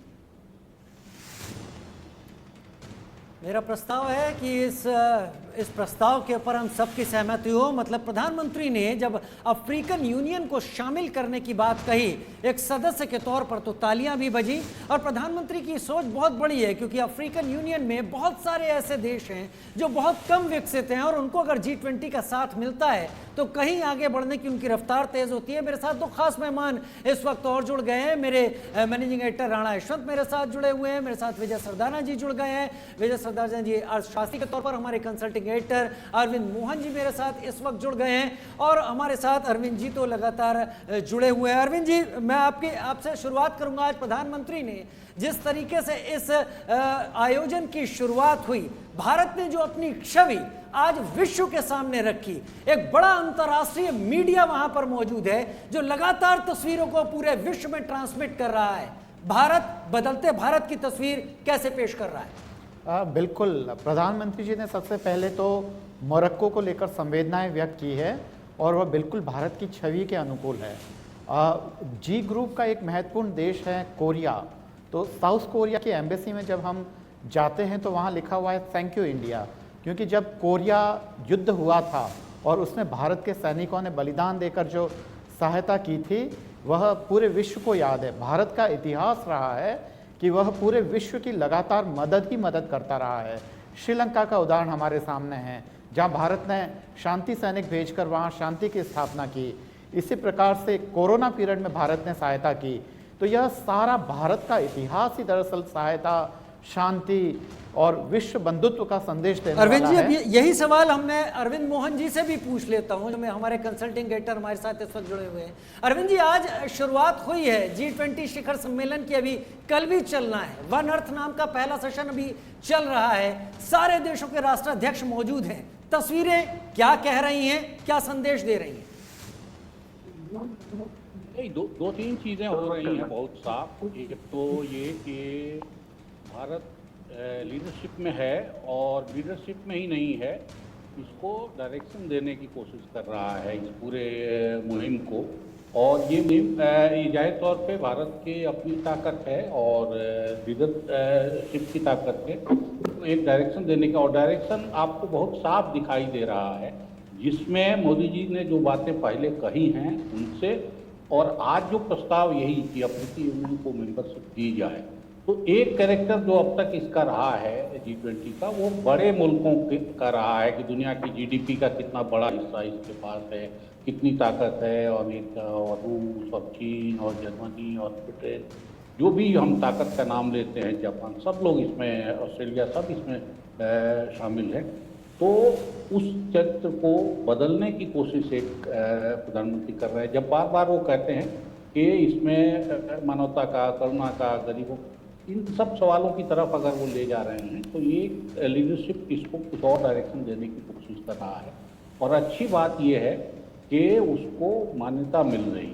[SPEAKER 1] मेरा प्रस्ताव है कि इस प्रस्ताव के ऊपर हम सबकी सहमति हो। मतलब प्रधानमंत्री ने जब अफ्रीकन यूनियन को शामिल करने की बात कही एक सदस्य के तौर पर तो तालियां भी बजी। और प्रधानमंत्री की सोच बहुत बड़ी है क्योंकि अफ्रीकन यूनियन में बहुत सारे ऐसे देश हैं जो बहुत कम विकसित हैं और उनको अगर G20 का साथ मिलता है तो कहीं आगे बढ़ने की उनकी रफ्तार तेज होती है। मेरे साथ 2 खास मेहमान इस वक्त और जुड़ गए हैं। मेरे मैनेजिंग एडिटर राणा यशवंत मेरे साथ जुड़े हुए हैं, मेरे साथ विजय सरदाना जी जुड़ गए हैं। विजय सरदाना जी अर्थशास्त्री के तौर पर हमारे कंसल्टिंग एडिटर अरविंद मोहन जी मेरे साथ इस वक्त जुड़ गए हैं और हमारे साथ अरविंद जी तो लगातार जुड़े हुए हैं। अरविंद जी, मैं आपसे शुरुआत करूंगा। आज प्रधानमंत्री ने जिस तरीके से इस आयोजन की शुरुआत हुई, भारत ने जो अपनी छवि आज विश्व के सामने रखी, एक बड़ा अंतर्राष्ट्रीय मीडिया वहां पर मौजूद है जो लगातार तस्वीरों को पूरे विश्व में ट्रांसमिट कर रहा है। भारत, बदलते भारत की तस्वीर कैसे पेश कर रहा है?
[SPEAKER 3] बिल्कुल, प्रधानमंत्री जी ने सबसे पहले तो मोरक्को को लेकर संवेदनाएं व्यक्त की है और वह बिल्कुल भारत की छवि के अनुकूल है। जी ग्रुप का एक महत्वपूर्ण देश है कोरिया, तो साउथ कोरिया की एम्बेसी में जब हम जाते हैं तो वहाँ लिखा हुआ है थैंक यू इंडिया, क्योंकि जब कोरिया युद्ध हुआ था और उसमें भारत के सैनिकों ने बलिदान देकर जो सहायता की थी वह पूरे विश्व को याद है। भारत का इतिहास रहा है कि वह पूरे विश्व की लगातार मदद करता रहा है। श्रीलंका का उदाहरण हमारे सामने है, जहां भारत ने शांति सैनिक भेजकर वहां शांति की स्थापना की। इसी प्रकार से कोरोना पीरियड में भारत ने सहायता की। तो यह सारा भारत का इतिहास ही दरअसल सहायता, शांति और विश्व बंधुत्व का संदेश देने
[SPEAKER 1] अरविंद जी,
[SPEAKER 3] वाला
[SPEAKER 1] अब
[SPEAKER 3] है।
[SPEAKER 1] यही सवाल मैं अरविंद मोहन जी से भी पूछ लेता हूं, जो मैं हमारे कंसल्टिंग एडिटर हमारे साथ इस वक्त जुड़े हुए हैं। अरविंद जी, आज शुरुआत हुई है G20 शिखर सम्मेलन की, अभी कल भी चलना है। वन अर्थ नाम का पहला सेशन अभी चल रहा है, सारे देशों के राष्ट्राध्यक्ष मौजूद हैं। तस्वीरें क्या कह रही हैं, क्या संदेश दे रही हैं?
[SPEAKER 9] नहीं, दो तीन चीज़ें हो रही हैं बहुत साफ। एक तो ये कि भारत लीडरशिप में है और लीडरशिप में ही नहीं है, इसको डायरेक्शन देने की कोशिश कर रहा है इस पूरे मुहिम को। और ये मुहिम जाहिर तौर पे भारत की अपनी ताकत है और लीडरशिप की ताकत है, तो एक डायरेक्शन देने का। और डायरेक्शन आपको बहुत साफ दिखाई दे रहा है, जिसमें मोदी जी ने जो बातें पहले कही हैं उनसे, और आज जो प्रस्ताव यही कि अफ्रीकी यूनियन को मेंबरशिप दी जाए, तो एक कैरेक्टर जो अब तक इसका रहा है G20 का, वो बड़े मुल्कों का रहा है कि दुनिया की GDP का कितना बड़ा हिस्सा इसके पास है, कितनी ताकत है। और अमेरिका और रूस और चीन और जर्मनी और ब्रिटेन, जो भी हम ताकत का नाम लेते हैं, जापान, सब लोग इसमें, ऑस्ट्रेलिया, सब इसमें शामिल है। तो उस चरित्र को बदलने की कोशिश एक प्रधानमंत्री कर रहे हैं। जब बार बार वो कहते हैं कि इसमें मानवता का, करुणा का, गरीबों, इन सब सवालों की तरफ अगर वो ले जा रहे हैं, तो ये लीडरशिप इसको कुछ और डायरेक्शन देने की कोशिश कर रहा है। और अच्छी बात ये है कि उसको मान्यता मिल रही।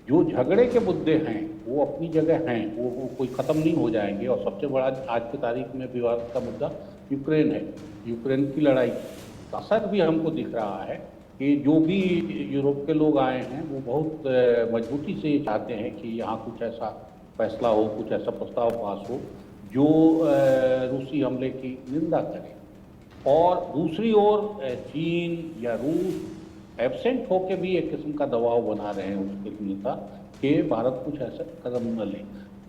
[SPEAKER 9] जो झगड़े के मुद्दे हैं वो अपनी जगह हैं, वो कोई ख़त्म नहीं हो जाएंगे। और सबसे बड़ा आज की तारीख में विवाद का मुद्दा यूक्रेन है। यूक्रेन की लड़ाई का असर भी हमको दिख रहा है कि जो भी यूरोप के लोग आए हैं वो बहुत मजबूती से चाहते हैं कि यहाँ कुछ ऐसा फैसला हो, कुछ ऐसा प्रस्ताव पास हो जो रूसी हमले की निंदा करे। और दूसरी ओर चीन या रूस एब्सेंट होकर भी एक किस्म का दबाव बना रहे हैं उसके नेता कि भारत कुछ ऐसा कदम न ले।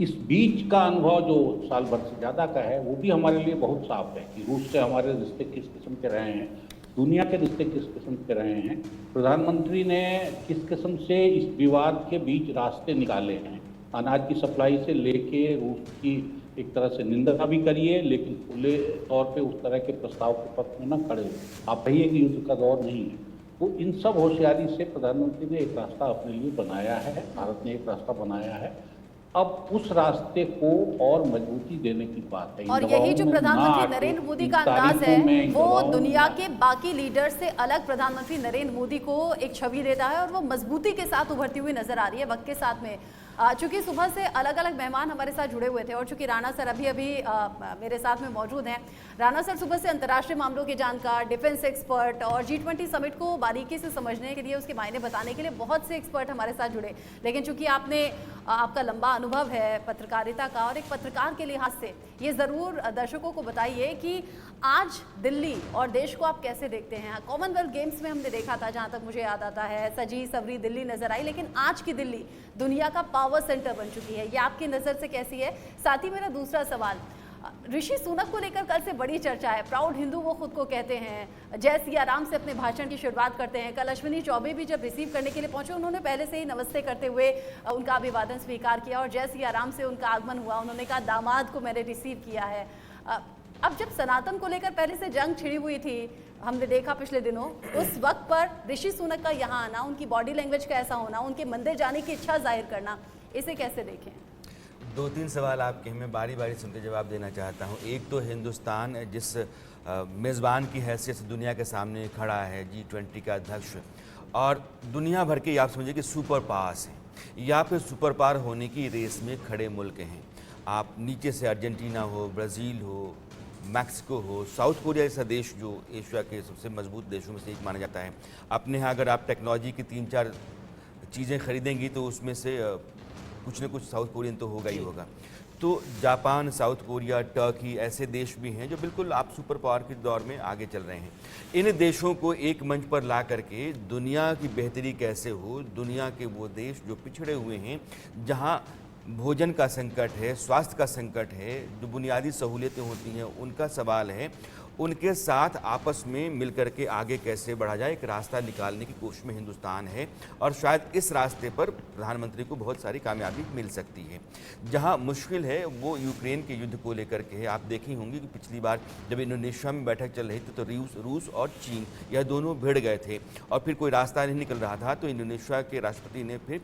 [SPEAKER 9] इस बीच का अनुभव जो साल भर से ज़्यादा का है, वो भी हमारे लिए बहुत साफ है कि रूस से हमारे रिश्ते किस किस्म के रहे हैं, दुनिया के रिश्ते किस किस्म के रहे हैं। प्रधानमंत्री ने किस किस्म से इस विवाद के बीच रास्ते निकाले हैं। अनाज की सप्लाई से लेके रूस की एक तरह से निंदा भी करिए, लेकिन खुले तौर पे उस तरह के प्रस्ताव के पक्ष में न खड़े हो। आप कहिए कि युद्ध का दौर नहीं है। तो इन सब होशियारी से प्रधानमंत्री ने एक रास्ता अपने लिए बनाया है, भारत ने एक रास्ता बनाया है। अब उस रास्ते को और मजबूती देने की बात है।
[SPEAKER 2] और यही जो प्रधानमंत्री नरेंद्र मोदी का अंदाज है, वो दुनिया के बाकी लीडर से अलग प्रधानमंत्री नरेंद्र मोदी को एक छवि देता है और वो मजबूती के साथ उभरती हुई नजर आ रही है वक्त के साथ में। चूंकि सुबह से अलग अलग मेहमान हमारे साथ जुड़े हुए थे और चूंकि राणा सर अभी मेरे साथ में मौजूद हैं। राणा सर सुबह से अंतर्राष्ट्रीय मामलों के जानकार, डिफेंस एक्सपर्ट और G20 समिट को बारीकी से समझने के लिए, उसके मायने बताने के लिए बहुत से एक्सपर्ट हमारे साथ जुड़े। लेकिन चूंकि आपका लंबा अनुभव है पत्रकारिता का और एक पत्रकार के लिहाज से ये ज़रूर दर्शकों को बताइए कि आज दिल्ली और देश को आप कैसे देखते हैं। कॉमनवेल्थ गेम्स में हमने देखा था, जहाँ तक मुझे याद आता है, सजी सवरी दिल्ली नजर आई, लेकिन आज की दिल्ली दुनिया का पावर सेंटर बन चुकी है। ये आपकी नज़र से कैसी है? साथ ही मेरा दूसरा सवाल, ऋषि सुनक को लेकर कल से बड़ी चर्चा है। प्राउड हिंदू वो खुद को कहते हैं, जय सिया राम से अपने भाषण की शुरुआत करते हैं। कल अश्विनी चौबे भी जब रिसीव करने के लिए पहुंचे, उन्होंने पहले से ही नमस्ते करते हुए उनका अभिवादन स्वीकार किया और जय सिया राम से उनका आगमन हुआ। उन्होंने कहा दामाद को मैंने रिसीव किया है। अब जब सनातन को लेकर पहले से जंग छिड़ी हुई थी, हमने देखा पिछले दिनों, उस वक्त पर ऋषि सुनक का यहाँ आना, उनकी बॉडी लैंग्वेज का ऐसा होना, उनके मंदिर जाने की इच्छा जाहिर करना, इसे कैसे देखें?
[SPEAKER 7] दो तीन सवाल आपके मैं बारी बारी सुन के जवाब देना चाहता हूँ। एक तो हिंदुस्तान जिस मेज़बान की हैसियत से दुनिया के सामने खड़ा है, G20 का अध्यक्ष, और दुनिया भर के आप समझिए कि सुपर पावर्स हैं या फिर सुपर पावर होने की रेस में खड़े मुल्क हैं। आप नीचे से अर्जेंटीना हो, ब्राज़ील हो, मैक्सिको हो, साउथ कोरिया जैसा देश जो एशिया के सबसे मजबूत देशों में से एक माना जाता है, अपने यहाँ अगर आप टेक्नोलॉजी की 3-4 चीज़ें खरीदेंगी तो उसमें से कुछ न कुछ साउथ कोरियन तो होगा ही होगा। तो जापान, साउथ कोरिया, टर्की ऐसे देश भी हैं जो बिल्कुल आप सुपर पावर के दौर में आगे चल रहे हैं। इन देशों को एक मंच पर ला करके दुनिया की बेहतरी कैसे हो, दुनिया के वो देश जो पिछड़े हुए हैं, जहाँ भोजन का संकट है, स्वास्थ्य का संकट है, जो बुनियादी सहूलियतें होती हैं उनका सवाल है, उनके साथ आपस में मिलकर के आगे कैसे बढ़ा जाए, एक रास्ता निकालने की कोशिश में हिंदुस्तान है। और शायद इस रास्ते पर प्रधानमंत्री को बहुत सारी कामयाबी मिल सकती है। जहां मुश्किल है वो यूक्रेन के युद्ध को लेकर के है। आप देखी होंगी कि पिछली बार जब इंडोनेशिया में बैठक चल रही थी तो रूस और चीन यह दोनों भिड़ गए थे और फिर कोई रास्ता नहीं निकल रहा था, तो इंडोनेशिया के राष्ट्रपति ने फिर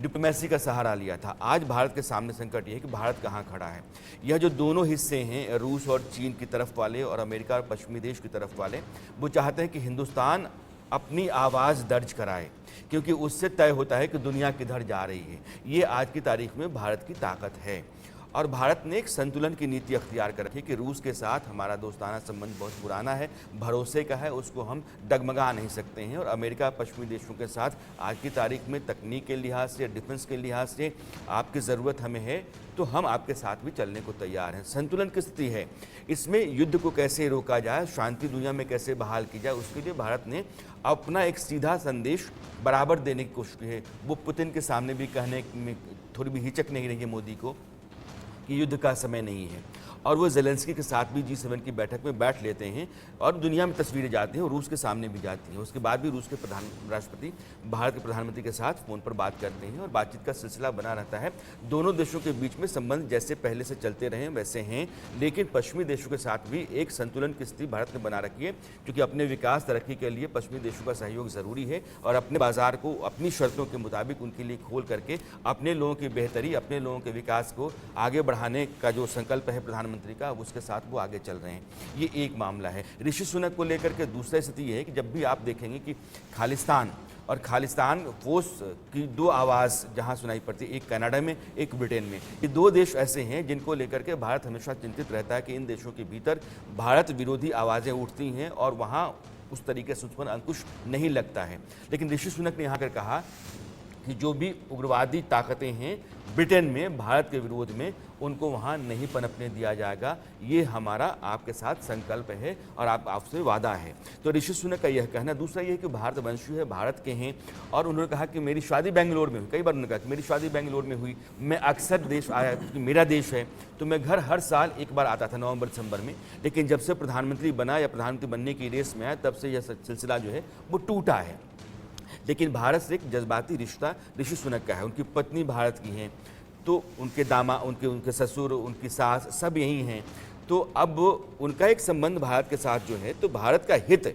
[SPEAKER 7] डिप्लोमेसी का सहारा लिया था। आज भारत के सामने संकट ये है कि भारत कहाँ खड़ा है। यह जो दोनों हिस्से हैं, रूस और चीन की तरफ वाले और अमेरिका और पश्चिमी देश की तरफ वाले, वो चाहते हैं कि हिंदुस्तान अपनी आवाज़ दर्ज कराए, क्योंकि उससे तय होता है कि दुनिया किधर जा रही है। ये आज की तारीख में भारत की ताकत है। और भारत ने एक संतुलन की नीति अख्तियार कर रखी कि रूस के साथ हमारा दोस्ताना संबंध बहुत पुराना है, भरोसे का है, उसको हम डगमगा नहीं सकते हैं। और अमेरिका पश्चिमी देशों के साथ आज की तारीख में तकनीक के लिहाज से, डिफेंस के लिहाज से आपकी ज़रूरत हमें है तो हम आपके साथ भी चलने को तैयार हैं। संतुलन की स्थिति है। इसमें युद्ध को कैसे रोका जाए, शांति दुनिया में कैसे बहाल की जाए, उसके लिए भारत ने अपना एक सीधा संदेश बराबर देने की कोशिश की है। वो पुतिन के सामने भी कहने में थोड़ी भी हिचक नहीं रही है मोदी को कि युद्ध का समय नहीं है। और वो ज़ेलेंस्की के साथ भी G7 की बैठक में बैठ लेते हैं और दुनिया में तस्वीरें जाती हैं और रूस के सामने भी जाती हैं। उसके बाद भी रूस के राष्ट्रपति भारत के प्रधानमंत्री के साथ फ़ोन पर बात करते हैं और बातचीत का सिलसिला बना रहता है। दोनों देशों के बीच में संबंध जैसे पहले से चलते रहे वैसे हैं, लेकिन पश्चिमी देशों के साथ भी एक संतुलन की स्थिति भारत ने बना रखी है, क्योंकि अपने विकास तरक्की के लिए पश्चिमी देशों का सहयोग ज़रूरी है और अपने बाजार को अपनी शर्तों के मुताबिक उनके लिए खोल करके अपने लोगों की बेहतरी, अपने लोगों के विकास को आगे बढ़ाने का जो संकल्प है प्रधानमंत्री का, उसके साथ वो आगे चल रहे हैं। ये एक मामला है। ऋषि सुनक को लेकर के दूसरी स्थिति ये है कि जब भी आप देखेंगे कि खालिस्तान और खालिस्तान फोर्स की दो आवाज़ जहां सुनाई पड़ती है, एक कनाडा में, एक ब्रिटेन में, ये दो देश ऐसे हैं जिनको लेकर के भारत हमेशा चिंतित रहता है कि इन देशों के भीतर भारत विरोधी आवाज़ें उठती हैं और वहाँ उस तरीके से उस पर अंकुश नहीं लगता है। लेकिन ऋषि सुनक ने यहाँ कर कहा कि जो भी उग्रवादी ताकतें हैं ब्रिटेन में भारत के विरोध में, उनको वहाँ नहीं पनपने दिया जाएगा। ये हमारा आपके साथ संकल्प है और आपसे वादा है। तो ऋषि सुनक का यह कहना। दूसरा ये है कि भारतवंशी है, भारत के हैं और उन्होंने कहा कि मेरी शादी बेंगलोर में हुई। कई बार उन्होंने कहा कि मेरी शादी बेंगलोर में हुई, मैं अक्सर देश आया क्योंकि मेरा देश है, तो मैं घर हर साल एक बार आता था नवंबर दिसंबर में। लेकिन जब से प्रधानमंत्री बना या प्रधानमंत्री बनने की रेस में आया, तब से यह सिलसिला जो है वो टूटा है। लेकिन भारत से एक जज्बाती रिश्ता ऋषि सुनक का है। उनकी पत्नी भारत की हैं, तो उनके दामा, उनके ससुर, उनकी सास सब यहीं हैं। तो अब उनका एक संबंध भारत के साथ जो है, तो भारत का हित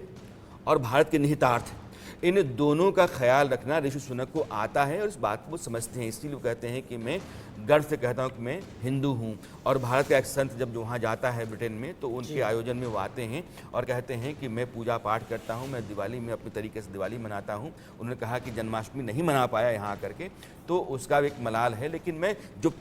[SPEAKER 7] और भारत के निहितार्थ, इन दोनों का ख्याल रखना ऋषि सुनक को आता है और इस बात को समझते हैं। इसलिए वो कहते हैं कि मैं गर्व से कहता हूँ कि मैं हिंदू हूँ। और भारत का एक संत जब जो वहाँ जाता है ब्रिटेन में, तो उनके आयोजन में वो आते हैं और कहते हैं कि मैं पूजा पाठ करता हूँ, मैं दिवाली में अपने तरीके से दिवाली मनाता हूँ। उन्होंने कहा कि जन्माष्टमी नहीं मना पाया यहाँ आकर के, तो उसका एक मलाल है, लेकिन मैं जो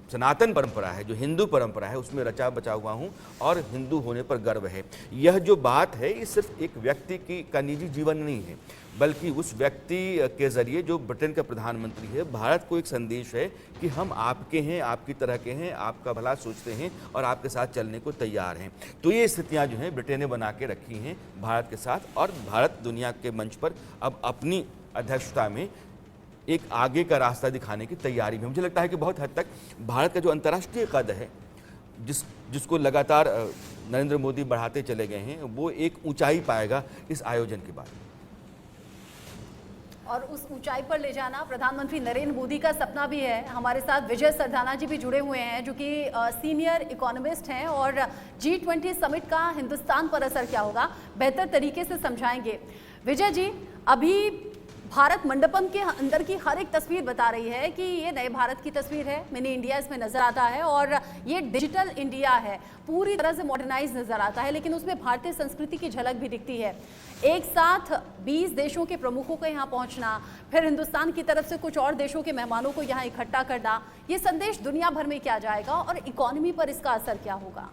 [SPEAKER 7] सनातन परंपरा है, जो हिंदू परंपरा है, उसमें रचा बचा हुआ हूँ और हिंदू होने पर गर्व है। यह जो बात है, ये सिर्फ एक व्यक्ति का निजी जीवन नहीं है, बल्कि उस व्यक्ति के जरिए जो ब्रिटेन का प्रधानमंत्री है, भारत को एक संदेश है कि हम आपके हैं, आपकी तरह के हैं, आपका भला सोचते हैं और आपके साथ चलने को तैयार हैं। तो ये स्थितियाँ जो हैं ब्रिटेन ने बना के रखी हैं भारत के साथ, और भारत दुनिया के मंच पर अब अपनी अध्यक्षता में एक आगे का रास्ता दिखाने की तैयारी में। मुझे लगता है कि बहुत हद तक भारत का जो अंतर्राष्ट्रीय कद है, जिसको लगातार नरेंद्र मोदी बढ़ाते चले गए हैं, वो एक ऊंचाई पाएगा इस आयोजन के बाद।
[SPEAKER 2] और उस ऊंचाई पर ले जाना प्रधानमंत्री नरेंद्र मोदी का सपना भी है। हमारे साथ विजय सरदाना जी भी जुड़े हुए हैं, जो कि सीनियर इकोनॉमिस्ट हैं और G20 समिट का हिंदुस्तान पर असर क्या होगा बेहतर तरीके से समझाएंगे। विजय जी, अभी भारत मंडपम के अंदर की हर एक तस्वीर बता रही है कि ये नए भारत की तस्वीर है, मिनी इंडिया इसमें नजर आता है और ये डिजिटल इंडिया है, पूरी तरह से मॉडर्नाइज नजर आता है, लेकिन उसमें भारतीय संस्कृति की झलक भी दिखती है। एक साथ 20 देशों के प्रमुखों को यहाँ पहुँचना, फिर हिंदुस्तान की तरफ से कुछ और देशों के मेहमानों को यहाँ इकट्ठा करना, ये संदेश दुनिया भर में क्या जाएगा और इकोनॉमी पर इसका असर क्या होगा?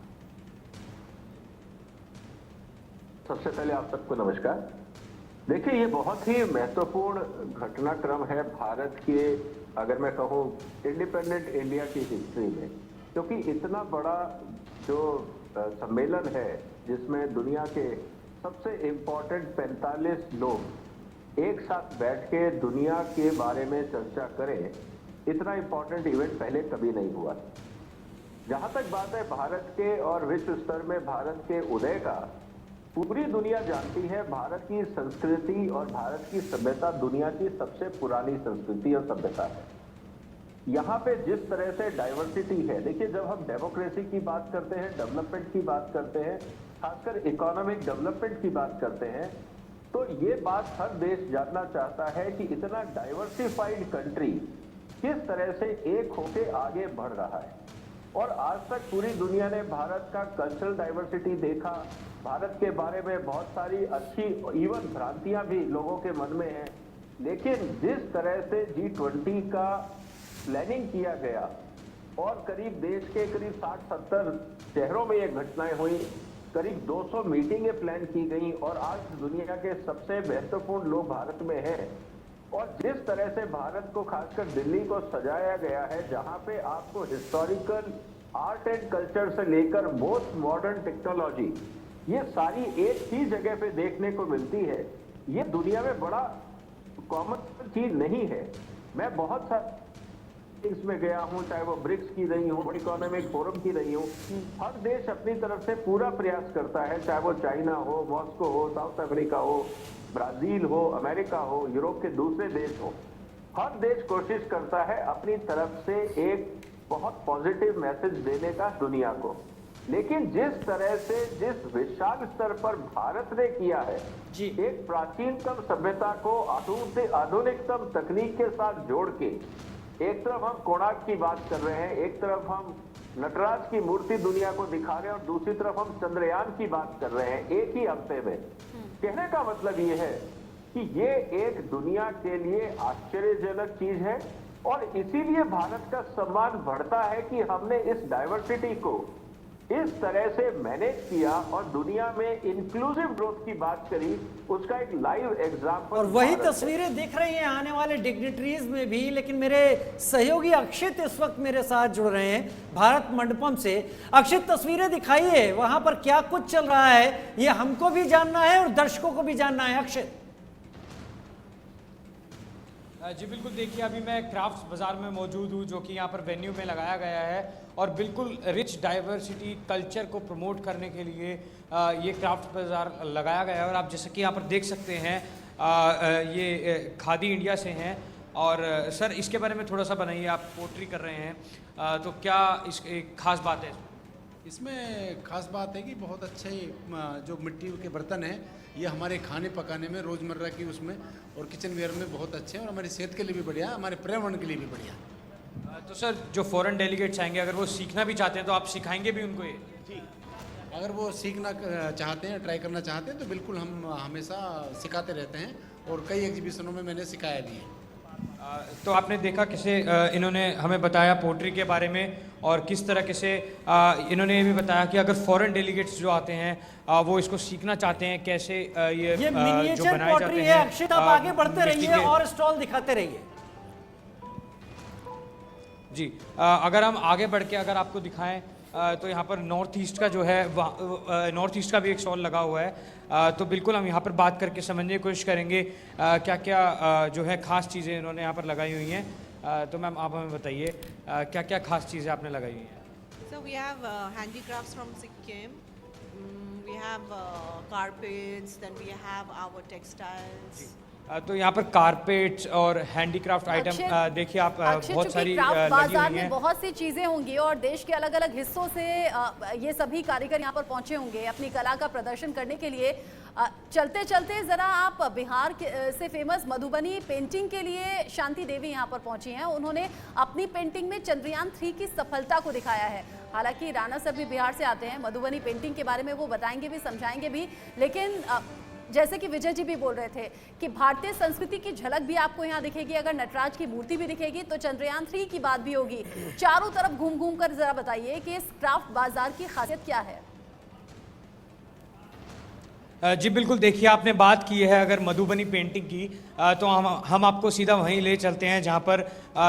[SPEAKER 10] सबसे पहले आप सबको नमस्कार। देखिए, ये बहुत ही महत्वपूर्ण घटनाक्रम है भारत के, अगर मैं कहूँ इंडिपेंडेंट इंडिया की हिस्ट्री में, क्योंकि इतना बड़ा जो सम्मेलन है जिसमें दुनिया के सबसे इम्पोर्टेंट 45 लोग एक साथ बैठ के दुनिया के बारे में चर्चा करें, इतना इम्पोर्टेंट इवेंट पहले कभी नहीं हुआ। जहां तक बात है भारत के और विश्व स्तर में भारत के उदय का, पूरी दुनिया जानती है भारत की संस्कृति और भारत की सभ्यता दुनिया की सबसे पुरानी संस्कृति और सभ्यता है। यहाँ पे जिस तरह से डाइवर्सिटी है, देखिए जब हम डेमोक्रेसी की बात करते हैं, डेवलपमेंट की बात करते हैं, खासकर इकोनॉमिक डेवलपमेंट की बात करते हैं, तो ये बात हर देश जानना चाहता है कि इतना डाइवर्सिफाइड कंट्री किस तरह से एक होके आगे बढ़ रहा है। और आज तक पूरी दुनिया ने भारत का कल्चरल डाइवर्सिटी देखा, भारत के बारे में बहुत सारी अच्छी इवन भ्रांतियां भी लोगों के मन में हैं, लेकिन जिस तरह से G20 का प्लानिंग किया गया और करीब देश के करीब 60-70 शहरों में ये घटनाएं हुई, करीब 200 मीटिंगें प्लान की गई और आज दुनिया के सबसे महत्वपूर्ण लोग भारत में हैं, और जिस तरह से भारत को खासकर दिल्ली को सजाया गया है, जहां पे आपको हिस्टोरिकल आर्ट एंड कल्चर से लेकर मोस्ट मॉडर्न टेक्नोलॉजी, ये सारी एक ही जगह पे देखने को मिलती है, ये दुनिया में बड़ा कॉमन चीज नहीं है। मैं बहुत सारे में गया हूं, चाहे वो ब्रिक्स की रही हूं, वर्ल्ड इकोनॉमिक फोरम की रही हूं, हर देश अपनी तरफ से पूरा प्रयास करता है, चाहे वो चाइना हो, मॉस्को हो, साउथ अफ्रीका हो, ब्राजील हो, अमेरिका हो, यूरोप के दूसरे देश हो, हर देश कोशिश करता है अपनी तरफ से एक बहुत पॉजिटिव मैसेज देने का दुनिया को। लेकिन जिस तरह से जिस विशाल स्तर पर भारत ने किया है, एक प्राचीनतम सभ्यता को आधुनिकतम तकनीक के साथ जोड़ के, एक तरफ हम कोणार्क की बात कर रहे हैं, एक तरफ हम नटराज की मूर्ति दुनिया को दिखा रहे हैं और दूसरी तरफ हम चंद्रयान की बात कर रहे हैं एक ही हफ्ते में। कहने का मतलब ये है कि ये एक दुनिया के लिए आश्चर्यजनक चीज है और इसीलिए भारत का सम्मान बढ़ता है कि हमने इस डाइवर्सिटी को इस तरह से मैनेज किया और दुनिया में इंक्लूसिव ग्रोथ की बात करी, उसका एक लाइव एग्जांपल।
[SPEAKER 1] और वही तस्वीरें दिख रही हैं आने वाले डिग्निटरीज में भी। लेकिन मेरे सहयोगी अक्षित इस वक्त मेरे साथ जुड़ रहे हैं भारत मंडपम से। अक्षित, तस्वीरें दिखाइए, वहां पर क्या कुछ चल रहा है, ये हमको भी जानना है और दर्शकों को भी जानना है। अक्षित
[SPEAKER 11] जी बिल्कुल, देखिए अभी मैं क्राफ्ट्स बाज़ार में मौजूद हूँ, जो कि यहाँ पर वेन्यू में लगाया गया है और बिल्कुल रिच डाइवर्सिटी कल्चर को प्रमोट करने के लिए ये क्राफ्ट बाज़ार लगाया गया है। और आप जैसे कि यहाँ पर देख सकते हैं ये खादी इंडिया से हैं। और सर इसके बारे में थोड़ा सा बनाइए, आप पोट्री कर रहे हैं, तो क्या इस एक खास बात है?
[SPEAKER 12] इसमें खास बात है कि बहुत अच्छे जो मिट्टी के बर्तन हैं, ये हमारे खाने पकाने में रोज़मर्रा की उसमें और किचन वेयर में बहुत अच्छे हैं और हमारी सेहत के लिए भी बढ़िया, हमारे पर्यावरण के लिए भी बढ़िया।
[SPEAKER 11] तो सर जो फॉरेन डेलीगेट्स आएंगे, अगर वो सीखना भी चाहते हैं तो आप सिखाएंगे भी उनको ये?
[SPEAKER 12] जी, अगर वो सीखना चाहते हैं, ट्राई करना चाहते हैं तो बिल्कुल हम हमेशा सिखाते रहते हैं और कई एग्जीबिशनों में मैंने सिखाया भी है।
[SPEAKER 11] तो आपने देखा कैसे इन्होंने हमें बताया पोट्री के बारे में और किस तरह से इन्होंने ये भी बताया कि अगर फॉरेन डेलीगेट्स जो आते हैं वो इसको सीखना चाहते हैं कैसे ये जो बनाए जाते हैं।
[SPEAKER 1] अक्षित, आप आगे बढ़ते रहिए और स्टॉल दिखाते रहिए।
[SPEAKER 11] जी अगर हम आगे बढ़ के अगर आपको दिखाएं तो यहाँ पर नॉर्थ ईस्ट का जो है नॉर्थ ईस्ट का भी एक स्टॉल लगा हुआ है। तो बिल्कुल हम यहाँ पर बात करके समझने की कोशिश करेंगे क्या क्या जो है ख़ास चीज़ें इन्होंने यहाँ पर लगाई हुई हैं। तो मैम आप हमें बताइए क्या क्या खास चीज़ें आपने लगाई हुई हैं?
[SPEAKER 13] So we have handicrafts from Sikkim. We have carpets. Then we have our textiles.
[SPEAKER 11] तो यहाँ पर कारपेट्स और हैंडीक्राफ्ट आइटम देखिए आप बहुत सारी लगी
[SPEAKER 2] बाजार
[SPEAKER 11] हुई हैं।
[SPEAKER 2] में बहुत सी चीजें होंगी और देश के अलग अलग हिस्सों से ये सभी कारीगर यहाँ पर पहुंचे होंगे अपनी कला का प्रदर्शन करने के लिए। चलते चलते जरा आप बिहार से फेमस मधुबनी पेंटिंग के लिए शांति देवी यहाँ पर पहुंची हैं। उन्होंने अपनी पेंटिंग में चंद्रयान 3 की सफलता को दिखाया है। हालांकि राणा सर भी बिहार से आते हैं, मधुबनी पेंटिंग के बारे में वो बताएंगे भी, समझाएंगे भी। लेकिन जैसे कि विजय जी भी बोल रहे थे कि भारतीय संस्कृति की झलक भी आपको यहाँ दिखेगी, अगर नटराज की मूर्ति भी दिखेगी तो चंद्रयान 3 की बात भी होगी। चारों तरफ घूम घूम कर जरा बताइए कि इस क्राफ्ट बाजार की खासियत क्या है?
[SPEAKER 11] जी बिल्कुल, देखिए आपने बात की है अगर मधुबनी पेंटिंग की, तो हम आपको सीधा वहीं ले चलते हैं जहाँ पर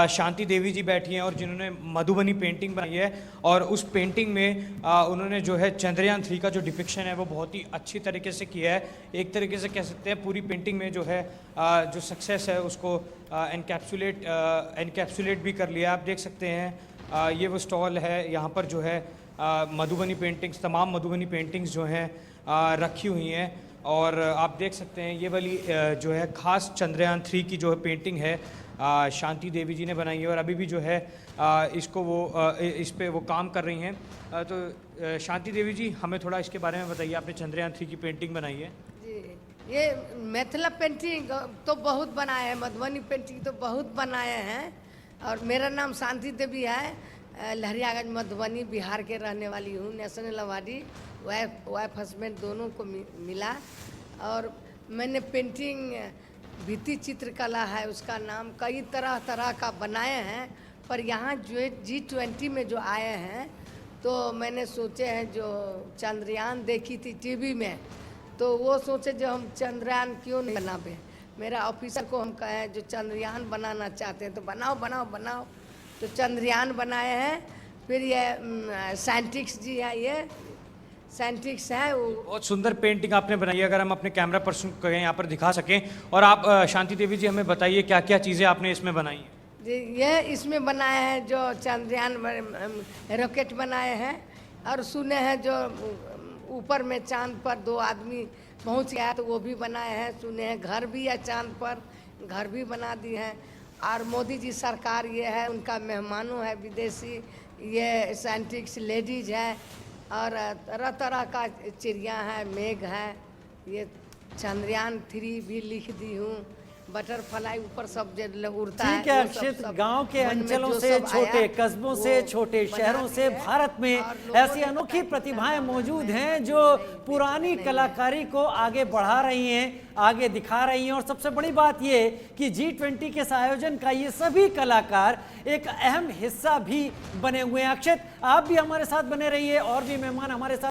[SPEAKER 11] शांति देवी जी बैठी हैं और जिन्होंने मधुबनी पेंटिंग बनाई है। और उस पेंटिंग में उन्होंने जो है चंद्रयान 3 का जो डिपिक्शन है वो बहुत ही अच्छी तरीके से किया है। एक तरीके से कह सकते हैं पूरी पेंटिंग में जो है जो सक्सेस है उसको एनकैप्सुलेट भी कर लिया। आप देख सकते हैं ये वो स्टॉल है, यहाँ पर जो है मधुबनी पेंटिंग्स, तमाम मधुबनी पेंटिंग्स जो हैं रखी हुई हैं। और आप देख सकते हैं ये वाली जो है खास चंद्रयान 3 की जो है पेंटिंग है शांति देवी जी ने बनाई है और अभी भी जो है इसको वो इस पे वो काम कर रही हैं। तो शांति देवी जी हमें थोड़ा इसके बारे में बताइए, आपने चंद्रयान 3 की पेंटिंग बनाई है।
[SPEAKER 14] जी, ये मिथिला पेंटिंग तो बहुत बनाए हैं, मधुबनी पेंटिंग तो बहुत बनाए हैं। और मेरा नाम शांति देवी है, लहरियागंज मधुबनी बिहार के रहने वाली हूँ। नेशनल अवार्डी वाइफ हस्बैंड दोनों को मिला। और मैंने पेंटिंग भित्ति चित्रकला है उसका नाम, कई तरह तरह का बनाए हैं। पर यहाँ जो G20 में जो आए हैं तो मैंने सोचे हैं, जो चंद्रयान देखी थी टीवी में तो वो सोचे जो हम चंद्रयान क्यों नहीं बनावे। मेरा ऑफिसर को हम कहे जो चंद्रयान बनाना चाहते हैं तो बनाओ बनाओ बनाओ, तो चंद्रयान बनाए हैं। फिर ये साइंटिस्ट जी है, ये साइंटिस्ट है।
[SPEAKER 11] बहुत सुंदर पेंटिंग आपने बनाई है, अगर हम अपने कैमरा पर्सन को यहाँ पर दिखा सकें। और आप शांति देवी जी हमें बताइए क्या क्या चीज़ें आपने इसमें बनाई हैं।
[SPEAKER 14] जी, ये इसमें बनाए हैं जो चंद्रयान रॉकेट बनाए हैं। और सुने हैं जो ऊपर में चांद पर 2 आदमी पहुंच गया तो वो भी बनाए हैं। सुने हैं घर भी है चांद पर, घर भी बना दिए हैं। और मोदी जी सरकार ये है, उनका मेहमानों है विदेशी, ये साइंटिस्ट लेडीज है। और तरह तरह का चिड़िया है, मेघ है। ये चंद्रयान 3 भी लिख दी हूँ। बटरफ्लाई ऊपर सब उड़ता है।
[SPEAKER 1] ठीक है अक्षित, गांव के अंचलों से, छोटे कस्बों से, छोटे शहरों से भारत में ऐसी अनोखी प्रतिभाएं मौजूद हैं जो पुरानी कलाकारी को आगे बढ़ा रही हैं, आगे दिखा रही हैं। और सबसे बड़ी बात ये कि G20 के इस आयोजन का ये सभी कलाकार एक अहम हिस्सा भी बने हुए हैं। अक्षित, आप भी हमारे साथ बने रहिए और भी मेहमान हमारे साथ